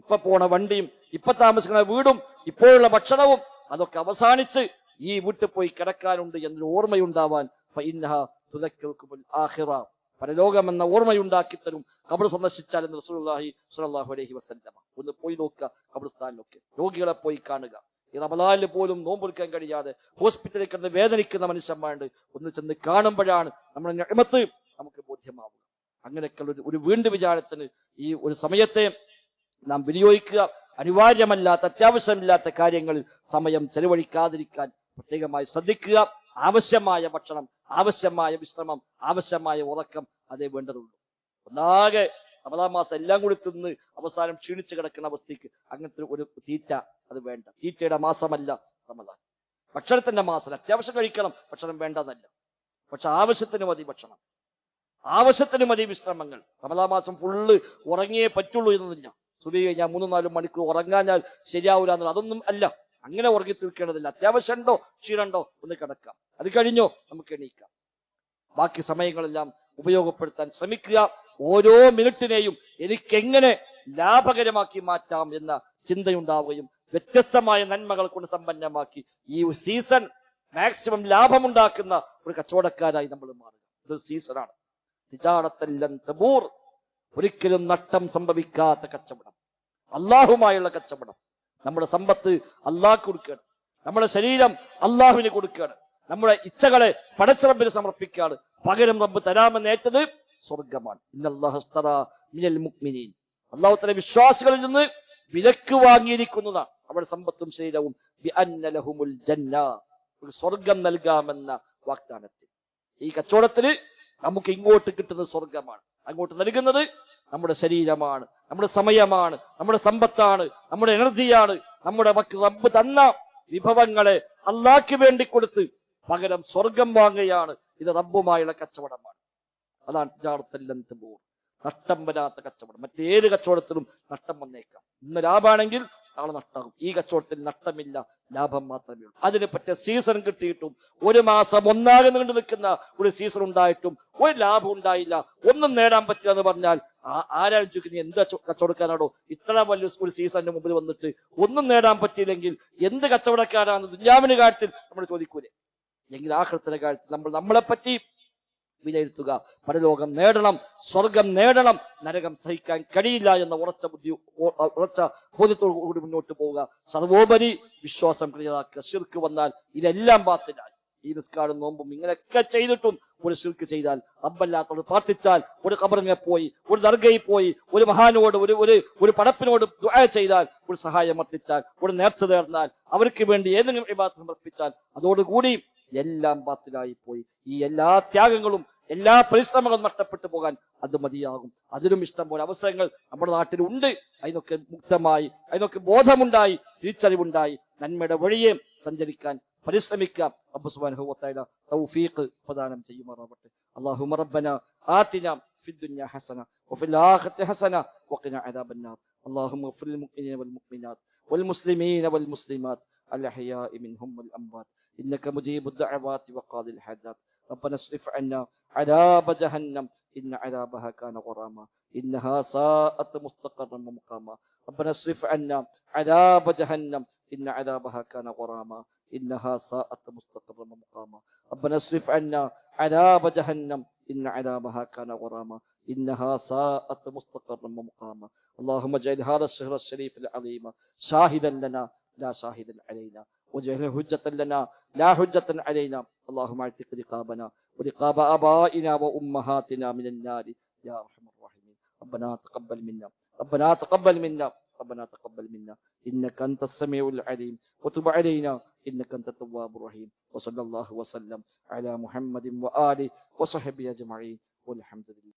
ഇപ്പൊ പോണ വണ്ടിയും ഇപ്പൊ താമസിക്കുന്ന വീടും ഇപ്പോഴുള്ള ഭക്ഷണവും അതൊക്കെ അവസാനിച്ച് ഈ വീട്ടിൽ പോയി കിടക്കാനുണ്ട് എന്നൊരു ഓർമ്മയുണ്ടാവാൻ പരലോകം എന്ന ഓർമ്മയുണ്ടാക്കി തരും ഖബർ സന്ദർശിച്ചാൽ എന്ന് റസൂലുള്ളാഹി സ്വല്ലല്ലാഹു അലൈഹി വസല്ലമ. ഒന്ന് പോയി നോക്കുക ഖബർസ്ഥാനിലൊക്കെ, രോഗികളെ പോയി കാണുക. ഈ റമദാനിൽ പോലും നോമ്പെടുക്കാൻ കഴിയാതെ ഹോസ്പിറ്റലിൽ കിടന്ന് വേദനിക്കുന്ന മനുഷ്യന്മാരുണ്ട്. ഒന്ന് ചെന്ന് കാണുമ്പോഴാണ് നമ്മുടെ നിഅമത്ത് നമുക്ക് ബോധ്യമാവുക. അങ്ങനെയൊക്കെയുള്ള ഒരു വീണ്ടും വിചാരത്തിന് ഈ ഒരു സമയത്തെ നാം വിനിയോഗിക്കുക. അനിവാര്യമല്ലാത്ത അത്യാവശ്യമില്ലാത്ത കാര്യങ്ങളിൽ സമയം ചെലവഴിക്കാതിരിക്കാൻ പ്രത്യേകമായി ശ്രദ്ധിക്കുക. ആവശ്യമായ ഭക്ഷണം, ആവശ്യമായ വിശ്രമം, ആവശ്യമായ ഉറക്കം അതേ വേണ്ടതുള്ളൂ. ഒന്നാകെ റമദാൻ മാസം എല്ലാം കൂടി തിന്ന് അവസാനം ക്ഷീണിച്ച് കിടക്കുന്ന അവസ്ഥയ്ക്ക് അങ്ങനത്തെ ഒരു തീറ്റ അത് വേണ്ട. തീറ്റയുടെ മാസമല്ല റമദാൻ, ഭക്ഷണത്തിന്റെ മാസം. അത്യാവശ്യം കഴിക്കണം, ഭക്ഷണം വേണ്ടെന്നല്ല, പക്ഷെ ആവശ്യത്തിന് മതി ഭക്ഷണം, ആവശ്യത്തിന് മതി വിശ്രമങ്ങൾ. റമദാൻ മാസം ഫുള്ള് ഉറങ്ങിയേ പറ്റുള്ളൂ എന്നൊന്നുമില്ല. സുബഹി കഴിഞ്ഞാൽ 3-4 മണിക്കൂർ ഉറങ്ങാഞ്ഞാൽ ശരിയാവൂല എന്നുള്ള അതൊന്നും അല്ല. അങ്ങനെ ഉറങ്ങി തീർക്കേണ്ടതില്ല. അത്യാവശ്യം ഉണ്ടോ, ക്ഷീണുണ്ടോ, ഒന്ന് കിടക്കാം. അത് കഴിഞ്ഞോ നമുക്ക് എണീക്കാം. ബാക്കി സമയങ്ങളെല്ലാം ഉപയോഗപ്പെടുത്താൻ ശ്രമിക്കുക. ഓരോ മിനിറ്റിനെയും എനിക്കെങ്ങനെ ലാഭകരമാക്കി മാറ്റാം എന്ന ചിന്തയുണ്ടാവുകയും വ്യത്യസ്തമായ നന്മകൾ കൊണ്ട് സമ്പന്നമാക്കി ഈ സീസൺ മാക്സിമം ലാഭമുണ്ടാക്കുന്ന ഒരു കച്ചവടക്കാരായി നമ്മൾ മാറുക. ഇതൊരു സീസണാണ്. തിജാറത്തല്ലൻ തബൂർ, ഒരിക്കലും നഷ്ടം സംഭവിക്കാത്ത കച്ചവടം, അള്ളാഹുമായുള്ള കച്ചവടം. നമ്മുടെ സമ്പത്ത് അള്ളാഹ് കൊടുക്കുകയാണ്, നമ്മുടെ ശരീരം അള്ളാഹുവിന് കൊടുക്കുകയാണ്, നമ്മുടെ ഇച്ഛകളെ പടച്ച റബ്ബിന് സമർപ്പിക്കുകയാണ്. പകരം റബ്ബ് തരാമെന്ന് ഏറ്റത് സ്വർഗമാണ്. അള്ളാഹു തആല വിശ്വാസികളിൽ നിന്ന് വിലക്ക് വാങ്ങിയിരിക്കുന്നതാണ് അവരുടെ സമ്പത്തും ശരീരവും. സ്വർഗം നൽകാമെന്ന വാഗ്ദാനത്തിൽ. ഈ കച്ചവടത്തിന് നമുക്ക് ഇങ്ങോട്ട് കിട്ടുന്നത് സ്വർഗമാണ്, അങ്ങോട്ട് നൽകുന്നത് നമ്മുടെ ശരീരമാണ്, നമ്മുടെ സമയമാണ്, നമ്മുടെ സമ്പത്താണ്, നമ്മുടെ എനർജിയാണ്. നമ്മുടെ റബ്ബ് തന്ന വിഭവങ്ങളെ അള്ളാഹ്ക്ക് വേണ്ടി കൊടുത്ത് പകരം സ്വർഗം വാങ്ങുകയാണ്. ഇത് റബ്ബുമായുള്ള കച്ചവടമാണ്. അതാണ് തിജാറത്തല്ലൻ തബൂർ, നഷ്ടം വരാത്ത കച്ചവടം. മറ്റേത് കച്ചവടത്തിലും നഷ്ടം വന്നേക്കാം. ഇന്ന് ലാഭമാണെങ്കിൽ നാളെ നഷ്ടമാകും. ഈ കച്ചവടത്തിൽ നഷ്ടമില്ല, ലാഭം മാത്രമേ ഉള്ളൂ. അതിനെ പറ്റിയ സീസൺ കിട്ടിയിട്ടും 1 മാസം ഒന്നാകെ നീണ്ടു നിൽക്കുന്ന ഒരു സീസൺ ഉണ്ടായിട്ടും ഒരു ലാഭം ഉണ്ടായില്ല, ഒന്നും നേടാൻ പറ്റില്ല എന്ന് പറഞ്ഞാൽ ആരാലും ചോദിക്കുന്നത് എന്ത് കച്ചവടക്കാരാണോ ഇത്ര വലിയ ഒരു സീസണിന് മുമ്പിൽ വന്നിട്ട് ഒന്നും നേടാൻ പറ്റിയില്ലെങ്കിൽ എന്ത് കച്ചവടക്കാരാണ് ദുനിയാവിന്റെ കാര്യത്തിൽ നമ്മൾ ചോദിക്കൂലേ? എങ്കിൽ ആഖിറത്തിന്റെ കാര്യത്തിൽ നമ്മൾ നമ്മളെപ്പറ്റി വിലയിരുത്തുക. പരലോകം നേടണം, സ്വർഗം നേടണം, നരകം സഹിക്കാൻ കഴിയില്ല എന്ന ഉറച്ച ബോധ്യത്തോടു കൂടി മുന്നോട്ട് പോവുക. സർവോപരി വിശ്വാസം ക്ലിയറാക്കുക. ശിർക്ക് വന്നാൽ ഇതെല്ലാം ബാത്തിലായി. ഈ നിസ്കാരം നോമ്പും ഇങ്ങനെയൊക്കെ ചെയ്തിട്ടും ഒരു ശിർക്ക് ചെയ്താൽ, റബ്ബല്ലാത്തോട് പ്രാർത്ഥിച്ചാൽ, ഒരു ഖബറിനെ പോയി, ഒരു ദർഗയിൽ പോയി, ഒരു മഹാനോട് ഒരു പടപ്പിനോട് ദുആ ചെയ്താൽ, ഒരു സഹായം അർത്ഥിച്ചാൽ, ഒരു നേർച്ച നേർന്നാൽ, അവർക്ക് വേണ്ടി ഏതെങ്കിലും ഇബാദത്ത് സമർപ്പിച്ചാൽ അതോടുകൂടി എല്ലാം ബാത്തിലായി പോയി. ഈ എല്ലാ ത്യാഗങ്ങളും എല്ലാ പരിശ്രമങ്ങളും നഷ്ടപ്പെട്ടു പോകാൻ അത് മതിയാകും. അതിലും ഇഷ്ടം പോലെ അവസരങ്ങൾ നമ്മുടെ നാട്ടിലുണ്ട്. അതിനൊക്കെ മുക്തമായി, അതിനൊക്കെ ബോധമുണ്ടായി, തിരിച്ചറിവുണ്ടായി നന്മയുടെ വഴിയെ സഞ്ചരിക്കാൻ പരിശ്രമിക്കാം. റബ്ബ് സുബ്ഹാനഹു വ തആല തൗഫീഖ് പ്രദാനം ചെയ്യുമാറാവട്ടെ. അല്ലാഹുമ്മ റബ്ബന ആതിന ഫിദ് ദുനിയ ഹസന വഫിൽ ആഖിറതി ഹസന വഖിന അദാബന്നാർ. അല്ലാഹുമ്മ ഇഗ്ഫിർ ലിൽ മുഅ്മിനീന വൽ മുഅ്മിനാത്ത് വൽ മുസ്ലിമീന വൽ മുസ്ലിമാത്ത് الأحياء منهم والأموات إنك مجيب الدعوات وقاضي الحاجات. ربنا اصرف عنا عذاب جهنم إن عذابها كان غراما إنها ساءت مستقرا ومقاما. ربنا اصرف عنا عذاب جهنم إن عذابها كان غراما إنها ساءت مستقرا ومقاما. ربنا اصرف عنا عذاب جهنم إن عذابها كان غراما إنها ساءت مستقرا ومقاما. اللهم اجعل هذا الشهر الشريف العظيم شاهدا لنا لا شاهدا علينا واجعله حجة لنا لا حجة علينا. اللهم اعتق رقابنا ورقاب آبائنا وأمهاتنا من النار يا أرحم الراحمين. ربنا تقبل منا ربنا تقبل منا ربنا تقبل منا إنك أنت السميع العليم وتب علينا إنك أنت التواب الرحيم. وصلى الله وسلم على محمد وآله وصحبه أجمعين والحمد لله.